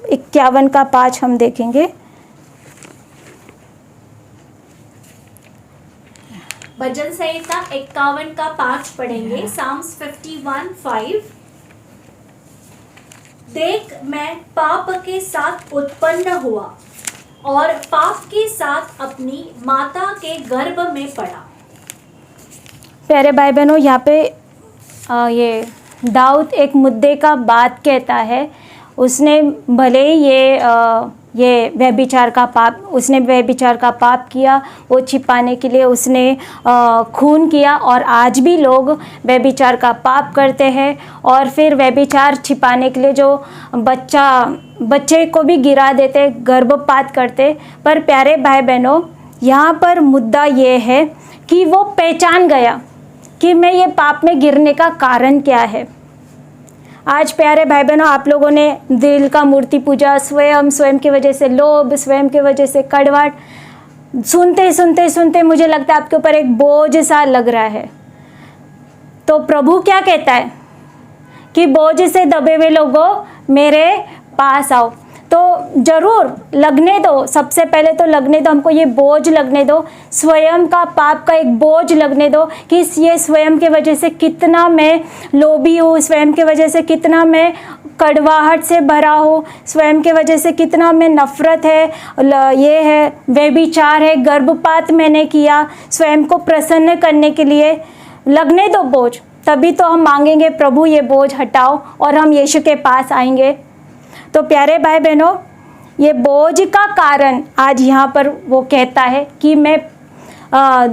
[SPEAKER 3] 51 का 5 हम देखेंगे।
[SPEAKER 1] भजन संहिता 51 का 5 पढ़ेंगे। साम्स 51:5। देख, मैं पाप के साथ उत्पन्न हुआ और पाप के साथ अपनी माता के गर्भ में पड़ा।
[SPEAKER 3] प्यारे भाई बहनों, यहाँ पे ये दाऊद एक मुद्दे का बात कहता है। उसने भले ही ये व्यभिचार का पाप किया, वो छिपाने के लिए उसने खून किया, और आज भी लोग व्यभिचार का पाप करते हैं, और फिर व्यभिचार छिपाने के लिए जो बच्चे को भी गिरा देते, गर्भपात करते। पर प्यारे भाई बहनों, यहाँ पर मुद्दा ये है कि वो पहचान गया कि मैं ये पाप में गिरने का कारण क्या है। आज प्यारे भाई बहनों, आप लोगों ने दिल का मूर्ति पूजा, स्वयं की वजह से लोभ, स्वयं की वजह से कड़वाहट, सुनते मुझे लगता है आपके ऊपर एक बोझ सा लग रहा है। तो प्रभु क्या कहता है कि बोझ से दबे हुए लोगों मेरे पास आओ। तो ज़रूर लगने दो, सबसे पहले तो लगने दो, हमको ये बोझ लगने दो, स्वयं का पाप का एक बोझ लगने दो कि ये स्वयं के वजह से कितना मैं लोभी हूँ, स्वयं के वजह से कितना मैं कड़वाहट से भरा हूँ, स्वयं के वजह से कितना मैं नफ़रत है, ये है व्यभिचार है, गर्भपात मैंने किया स्वयं को प्रसन्न करने के लिए। लगने दो बोझ, तभी तो हम मांगेंगे प्रभु ये बोझ हटाओ, और हम यीशु के पास आएंगे। तो प्यारे भाई बहनों, ये बोझ का कारण आज यहाँ पर वो कहता है कि मैं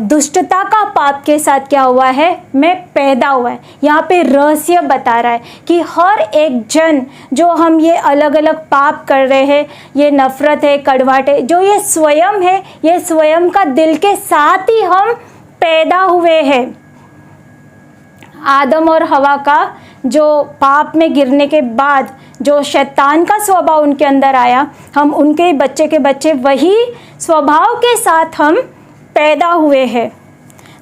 [SPEAKER 3] दुष्टता का पाप के साथ क्या हुआ है, मैं पैदा हुआ है। यहाँ पे रहस्य बता रहा है कि हर एक जन जो हम ये अलग अलग पाप कर रहे हैं, ये नफ़रत है, कड़वाहट है, जो ये स्वयं है, ये स्वयं का दिल के साथ ही हम पैदा हुए हैं। आदम और हवा का जो पाप में गिरने के बाद जो शैतान का स्वभाव उनके अंदर आया, हम उनके बच्चे के बच्चे वही स्वभाव के साथ हम पैदा हुए हैं।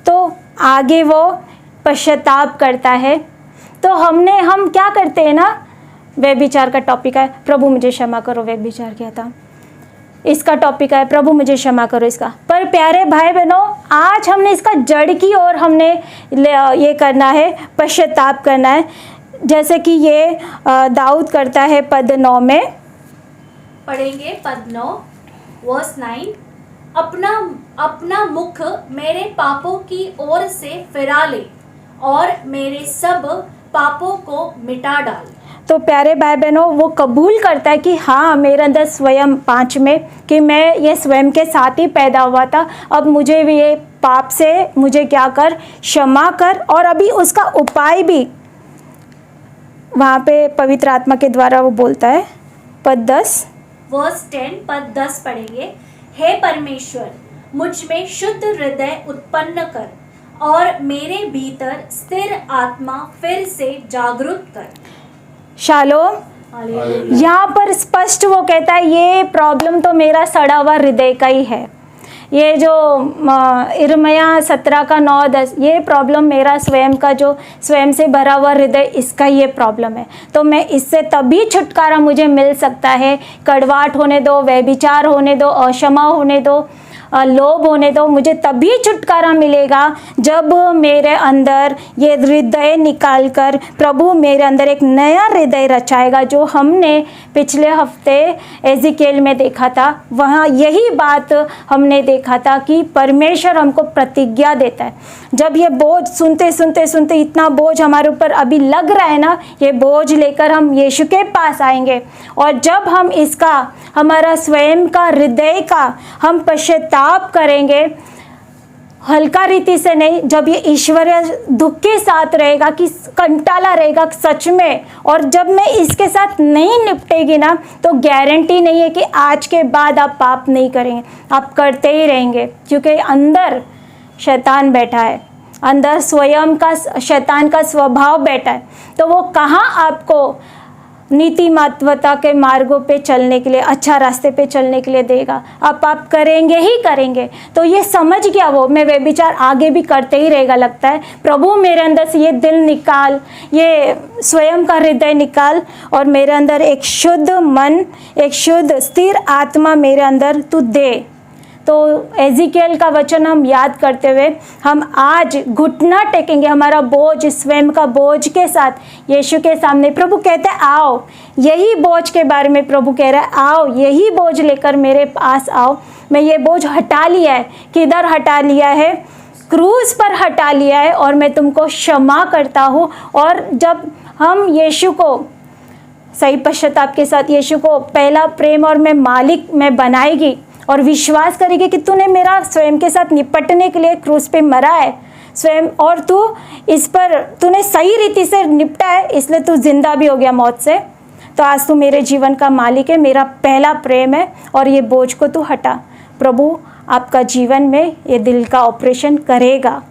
[SPEAKER 3] तो आगे वो पश्चाताप करता है। तो हम क्या करते हैं ना, व्यभिचार का टॉपिक है, प्रभु मुझे क्षमा करो, व्यभिचार किया था, इसका टॉपिक है, प्रभु मुझे क्षमा करो इसका। पर प्यारे भाई बहनों, आज हमने इसका जड़ की ओर हमने ये करना है, पश्चाताप करना है, जैसे कि ये दाऊद करता है पद 9 में।
[SPEAKER 1] पढ़ेंगे पद 9 वर्स 9। अपना मुख मेरे पापों की ओर से फिरा ले और मेरे सब पापों को मिटा डाल।
[SPEAKER 3] तो प्यारे भाई बहनों, वो कबूल करता है कि हाँ, मेरे अंदर स्वयं 5 में कि मैं ये स्वयं के साथ ही पैदा हुआ था, अब मुझे भी ये पाप से मुझे क्या कर, क्षमा कर। और अभी उसका उपाय भी वहाँ पे पवित्र आत्मा के द्वारा वो बोलता है। पद 10
[SPEAKER 1] वर्स 10 पद 10 पढ़ेंगे। हे परमेश्वर, मुझ में शुद्ध हृदय उत्पन्न कर और मेरे भीतर स्थिर आत्मा फिर से जागृत कर।
[SPEAKER 3] शालोम। यहाँ पर स्पष्ट वो कहता है ये प्रॉब्लम तो मेरा सड़ा हुआ हृदय का ही है। ये जो इर्मिया 17 का 9-10, ये प्रॉब्लम मेरा स्वयं का जो स्वयं से भरा हुआ हृदय, इसका ये प्रॉब्लम है। तो मैं इससे तभी छुटकारा मुझे मिल सकता है। कड़वाहट होने दो, व्यभिचार होने दो, अक्षमा होने दो, लोभ होने दो। मुझे तभी छुटकारा मिलेगा जब मेरे अंदर ये हृदय निकाल कर प्रभु मेरे अंदर एक नया हृदय रचाएगा। जो हमने पिछले हफ्ते एजिकेल में देखा था, वहाँ यही बात हमने देखा था कि परमेश्वर हमको प्रतिज्ञा देता है। जब ये बोझ सुनते सुनते सुनते इतना बोझ हमारे ऊपर अभी लग रहा है ना, ये बोझ लेकर हम यीशु के पास आएंगे और जब हम इसका हमारा स्वयं का हृदय का हम पश्चाताप करेंगे, हल्का रीति से नहीं, जब ये ईश्वरीय दुख के साथ रहेगा कि कंटाला रहेगा सच में, और जब मैं इसके साथ नहीं निपटेगी ना, तो गारंटी नहीं है कि आज के बाद आप पाप नहीं करेंगे, आप करते ही रहेंगे। क्योंकि अंदर शैतान बैठा है, अंदर स्वयं का शैतान का स्वभाव बैठा है, तो वो कहाँ आपको नीतिमत्वता के मार्गों पे चलने के लिए, अच्छा रास्ते पे चलने के लिए देगा। आप करेंगे ही करेंगे। तो ये समझ गया वो, मैं वे विचार आगे भी करते ही रहेगा। लगता है प्रभु मेरे अंदर से ये दिल निकाल, ये स्वयं का हृदय निकाल और मेरे अंदर एक शुद्ध मन, एक शुद्ध स्थिर आत्मा मेरे अंदर तू दे। तो एजिकेल का वचन हम याद करते हुए हम आज घुटना टेकेंगे, हमारा बोझ, स्वयं का बोझ के साथ यीशु के सामने। प्रभु कहते हैं आओ, यही बोझ के बारे में प्रभु कह रहा है, आओ यही बोझ लेकर मेरे पास आओ। मैं ये बोझ हटा लिया है। किधर हटा लिया है? क्रूस पर हटा लिया है, और मैं तुमको क्षमा करता हूँ। और जब हम यीशु को सही पश्चाताप के साथ यीशु को पहला प्रेम और मैं मालिक में बनाएगी और विश्वास करेगी कि तूने मेरा स्वयं के साथ निपटने के लिए क्रूस पे मरा है स्वयं, और तू इस पर तूने सही रीति से निपटा है, इसलिए तू जिंदा भी हो गया मौत से। तो आज तू मेरे जीवन का मालिक है, मेरा पहला प्रेम है, और ये बोझ को तू हटा। प्रभु आपका जीवन में ये दिल का ऑपरेशन करेगा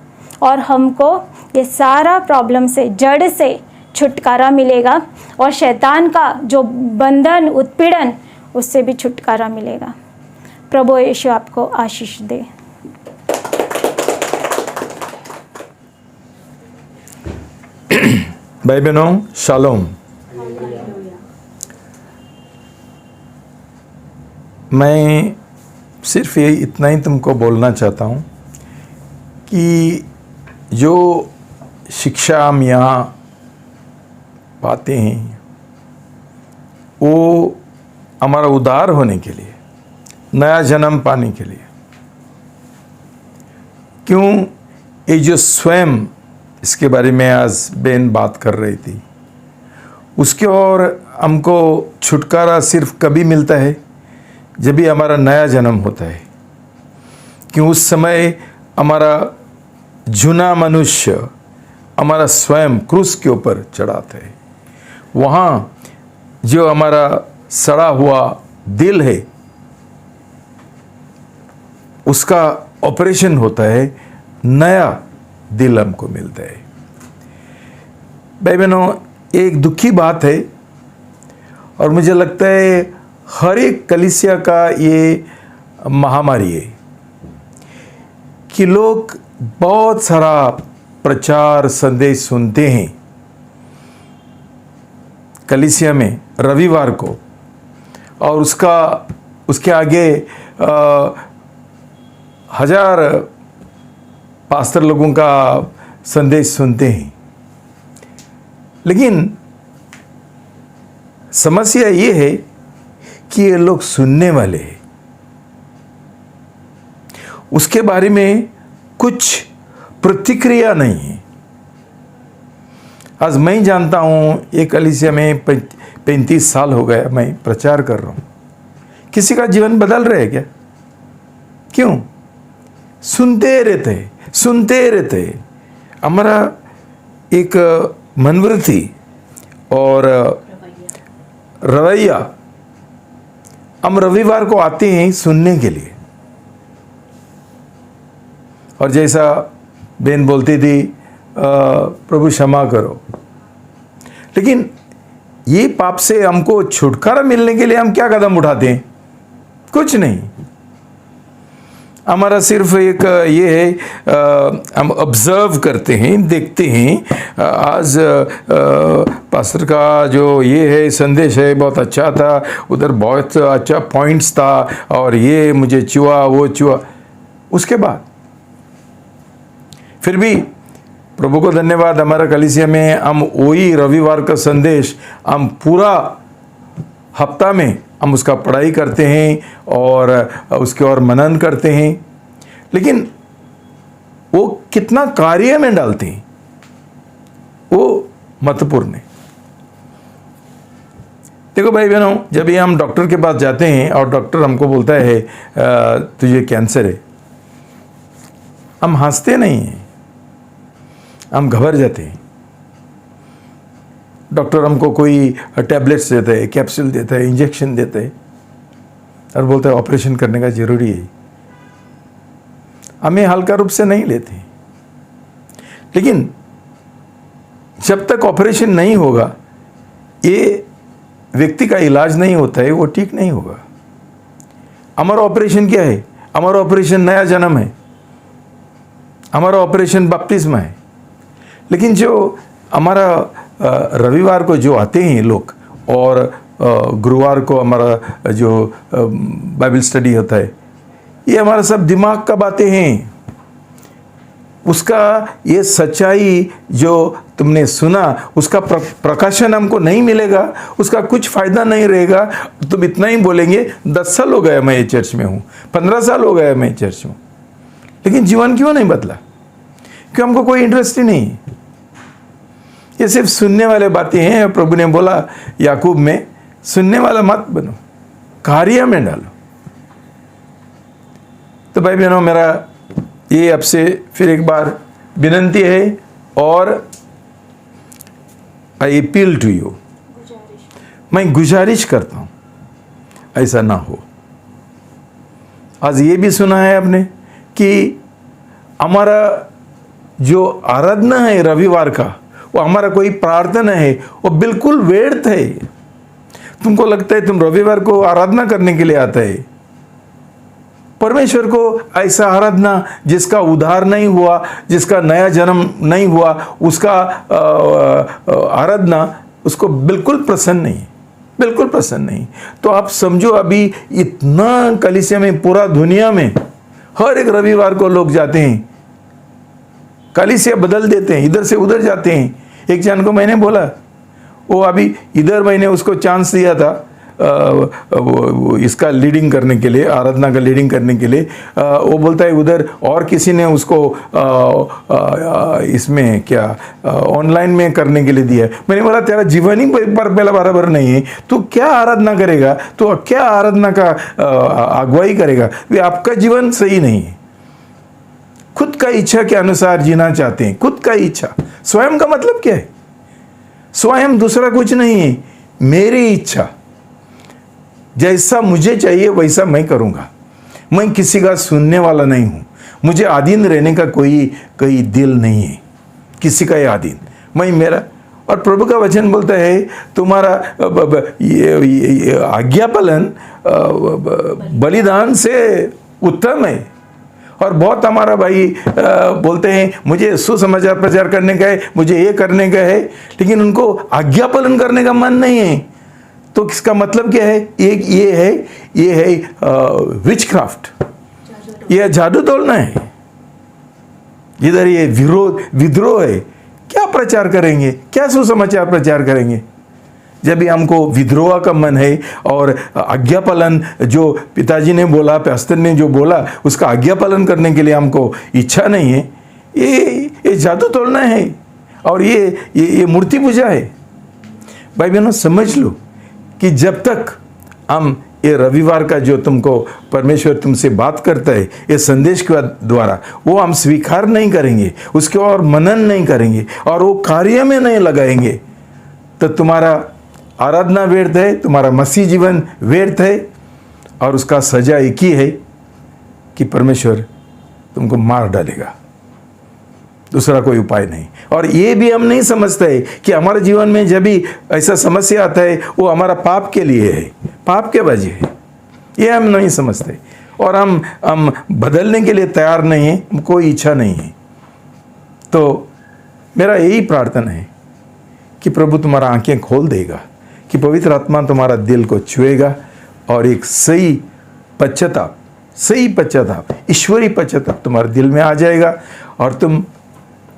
[SPEAKER 3] और हमको ये सारा प्रॉब्लम से, जड़ से छुटकारा मिलेगा, और शैतान का जो बंधन, उत्पीड़न, उससे भी छुटकारा मिलेगा। प्रभु यीशु आपको आशीष दे।
[SPEAKER 2] भाई बहनों, शालोम। मैं सिर्फ ये इतना ही तुमको बोलना चाहता हूँ कि जो शिक्षा हम यहाँ पाते हैं वो हमारा उद्धार होने के लिए, नया जन्म पाने के लिए। क्यों? ये जो स्वयं, इसके बारे में आज बहन बात कर रही थी, उसके और हमको छुटकारा सिर्फ कभी मिलता है जब भी हमारा नया जन्म होता है। क्यों? उस समय हमारा जुना मनुष्य, हमारा स्वयं क्रूस के ऊपर चढ़ाता है। वहाँ जो हमारा सड़ा हुआ दिल है उसका ऑपरेशन होता है, नया दिल हमको मिलता है। भाई बहनों, एक दुखी बात है और मुझे लगता है हर एक कलीसिया का ये महामारी है कि लोग बहुत सारा प्रचार संदेश सुनते हैं कलीसिया में रविवार को, और उसके आगे हजार पास्टर लोगों का संदेश सुनते हैं। लेकिन समस्या ये है कि ये लोग सुनने वाले हैं, उसके बारे में कुछ प्रतिक्रिया नहीं है। आज मैं जानता हूँ एक कलीसिया में 35 साल हो गया मैं प्रचार कर रहा हूँ, किसी का जीवन बदल रहा है क्या? क्यों? सुनते रहते। हमारा एक मनोवृत्ति और रवैया, हम रविवार को आते हैं सुनने के लिए, और जैसा बहन बोलती थी प्रभु क्षमा करो, लेकिन ये पाप से हमको छुटकारा मिलने के लिए हम क्या कदम उठाते हैं? कुछ नहीं। हमारा सिर्फ एक ये है, हम ऑब्जर्व करते हैं, देखते हैं। आज पास्टर का जो ये है संदेश है बहुत अच्छा था, उधर बहुत अच्छा पॉइंट्स था, और ये मुझे छुआ वो छुआ। उसके बाद फिर भी प्रभु को धन्यवाद, हमारा कलीसिया में हम वही रविवार का संदेश हम पूरा हफ्ता में हम उसका पढ़ाई करते हैं और उसके और मनन करते हैं, लेकिन वो कितना कार्य में डालते हैं वो महत्वपूर्ण है। देखो भाई बहनों, जब ये हम डॉक्टर के पास जाते हैं और डॉक्टर हमको बोलता है तुझे कैंसर है, हम हंसते नहीं हैं, हम घबरा जाते हैं। डॉक्टर हमको कोई टैबलेट्स देता है, कैप्सूल देता है, इंजेक्शन देता है और बोलता है ऑपरेशन करने का जरूरी है। हमें हल्का रूप से नहीं लेते, लेकिन जब तक ऑपरेशन नहीं होगा, ये व्यक्ति का इलाज नहीं होता है, वो ठीक नहीं होगा। हमारा ऑपरेशन क्या है? हमारा ऑपरेशन नया जन्म है, हमारा ऑपरेशन बपतिस्मा है। लेकिन जो हमारा रविवार को जो आते हैं लोग और गुरुवार को हमारा जो बाइबल स्टडी होता है, ये हमारा सब दिमाग का बातें हैं। उसका ये सच्चाई जो तुमने सुना, उसका प्रकाशन हमको नहीं मिलेगा, उसका कुछ फ़ायदा नहीं रहेगा। तुम इतना ही बोलेंगे 10 साल हो गए मैं ये चर्च में हूँ, 15 साल हो गए मैं चर्च में, लेकिन जीवन क्यों नहीं बदला? क्यों? हमको कोई इंटरेस्ट ही नहीं। ये सिर्फ सुनने वाले बातें हैं। प्रभु ने बोला याकूब में, सुनने वाला मत बनो, कार्य में डालो। तो भाई बहनों, मेरा ये आपसे फिर एक बार विनंती है और आई अपील टू यू, मैं गुजारिश करता हूँ ऐसा ना हो। आज ये भी सुना है आपने कि हमारा जो आराधना है रविवार का, वो हमारा कोई प्रार्थना है, वो बिल्कुल व्यर्थ है। तुमको लगता है तुम रविवार को आराधना करने के लिए आता है। परमेश्वर को ऐसा आराधना जिसका उद्धार नहीं हुआ, जिसका नया जन्म नहीं हुआ, उसका आराधना उसको बिल्कुल पसंद नहीं, बिल्कुल पसंद नहीं। तो आप समझो, अभी इतना कलीसिया में, पूरा दुनिया में हर एक रविवार को लोग जाते हैं, कलीसिया बदल देते हैं, इधर से उधर जाते हैं। एक जन को मैंने बोला, वो अभी इधर मैंने उसको चांस दिया था वो इसका लीडिंग करने के लिए, आराधना का लीडिंग करने के लिए। वो बोलता है उधर और किसी ने उसको इसमें क्या ऑनलाइन में करने के लिए दिया है। मैंने बोला तेरा जीवन ही पहला बराबर नहीं है, तू क्या आराधना करेगा, तो क्या आराधना का अगुवाई करेगा? वे आपका जीवन सही नहीं है। खुद का इच्छा के अनुसार जीना चाहते हैं, खुद का इच्छा। स्वयं का मतलब क्या है? स्वयं दूसरा कुछ नहीं है, मेरी इच्छा, जैसा मुझे चाहिए वैसा मैं करूंगा। मैं किसी का सुनने वाला नहीं हूं, मुझे अधीन रहने का कोई दिल नहीं है, किसी का ये अधीन। मैं मेरा, और प्रभु का वचन बोलता है तुम्हारा ये आज्ञा पालन बलिदान से उत्तम है। और बहुत हमारा भाई बोलते हैं मुझे सुसमाचार प्रचार करने का है, मुझे ये करने का है, लेकिन उनको आज्ञा पालन करने का मन नहीं है। तो इसका मतलब क्या है? ये है विचक्राफ्ट, ये जादू तोड़ना है। इधर ये विद्रोह है। क्या प्रचार करेंगे, क्या सुसमाचार प्रचार करेंगे? जब भी हमको विद्रोह का मन है और आज्ञा पालन जो पिताजी ने बोला, पास्टर ने जो बोला, उसका आज्ञा पालन करने के लिए हमको इच्छा नहीं है, ये जादू तोड़ना है और ये मूर्ति पूजा है। भाई बहनों, समझ लो कि जब तक हम ये रविवार का जो तुमको परमेश्वर तुमसे बात करता है ये संदेश के द्वारा, वो हम स्वीकार नहीं करेंगे, उसके और मनन नहीं करेंगे और वो कार्य में नहीं लगाएंगे, तो तुम्हारा आराधना व्यर्थ है, तुम्हारा मसीह जीवन व्यर्थ है और उसका सजा एक ही है कि परमेश्वर तुमको मार डालेगा। दूसरा कोई उपाय नहीं। और ये भी हम नहीं समझते कि हमारे जीवन में जब भी ऐसा समस्या आता है वो हमारा पाप के लिए है, पाप के वजह है, ये हम नहीं समझते और हम बदलने के लिए तैयार नहीं है, कोई इच्छा नहीं है। तो मेरा यही प्रार्थना है कि प्रभु तुम्हारा आंखें खोल देगा, कि पवित्र आत्मा तुम्हारा दिल को छुएगा और एक सही पश्चाताप सही पश्चाताप, ईश्वरीय पश्चाताप तुम्हारे दिल में आ जाएगा और तुम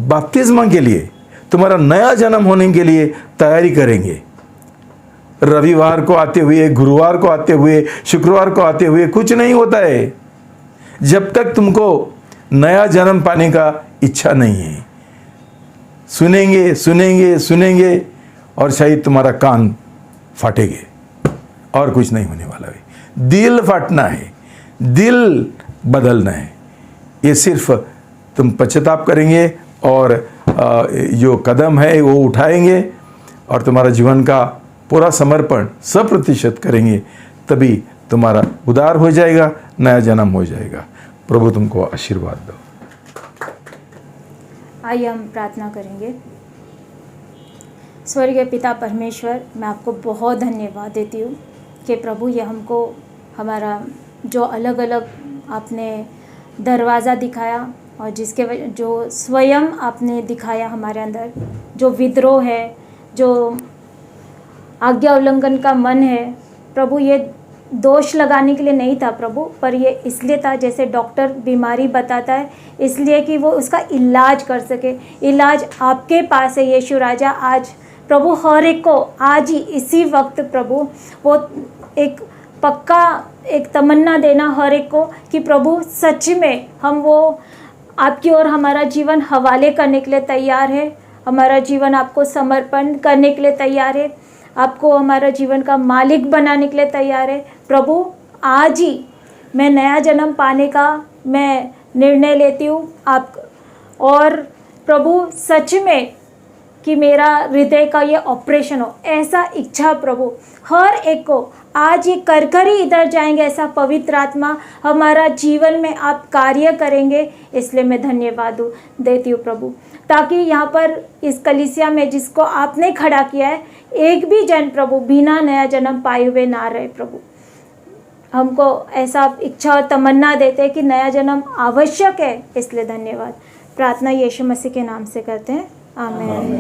[SPEAKER 2] बपतिस्मा के लिए, तुम्हारा नया जन्म होने के लिए तैयारी करेंगे। रविवार को आते हुए, गुरुवार को आते हुए, शुक्रवार को आते हुए कुछ नहीं होता है जब तक तुमको नया जन्म पाने का इच्छा नहीं है। सुनेंगे सुनेंगे सुनेंगे और शायद तुम्हारा कान फाटेंगे और कुछ नहीं होने वाला है। दिल फाटना है, दिल बदलना है। ये सिर्फ तुम पश्चाताप करेंगे और जो कदम है वो उठाएंगे और तुम्हारा जीवन का पूरा समर्पण 100% करेंगे, तभी तुम्हारा उद्धार हो जाएगा, नया जन्म हो जाएगा। प्रभु तुमको आशीर्वाद दो।
[SPEAKER 3] आइए हम प्रार्थना करेंगे। स्वर्गीय पिता परमेश्वर, मैं आपको बहुत धन्यवाद देती हूँ कि प्रभु ये हमको हमारा जो अलग अलग आपने दरवाज़ा दिखाया और जो स्वयं आपने दिखाया हमारे अंदर जो विद्रोह है, जो आज्ञा उल्लंघन का मन है प्रभु, ये दोष लगाने के लिए नहीं था प्रभु, पर ये इसलिए था जैसे डॉक्टर बीमारी बताता है इसलिए कि वो उसका इलाज कर सके। इलाज आपके पास है यीशु राजा। आज प्रभु हर एक को आज ही इसी वक्त प्रभु वो एक पक्का एक तमन्ना देना हर एक को कि प्रभु सच में हम वो आपकी ओर हमारा जीवन हवाले करने के लिए तैयार है, हमारा जीवन आपको समर्पण करने के लिए तैयार है, आपको हमारा जीवन का मालिक बनाने के लिए तैयार है। प्रभु आज ही मैं नया जन्म पाने का मैं निर्णय लेती हूँ आप, और प्रभु सच में कि मेरा हृदय का ये ऑपरेशन हो, ऐसा इच्छा प्रभु हर एक को आज ये कर कर ही इधर जाएंगे, ऐसा पवित्र आत्मा हमारा जीवन में आप कार्य करेंगे। इसलिए मैं धन्यवाद देती हूँ प्रभु, ताकि यहाँ पर इस कलीसिया में जिसको आपने खड़ा किया है एक भी जन प्रभु बिना नया जन्म पाए हुए ना रहे प्रभु। हमको ऐसा इच्छा और तमन्ना देते हैं कि नया जन्म आवश्यक है, इसलिए धन्यवाद। प्रार्थना यीशु मसीह के नाम से करते हैं, आमीन।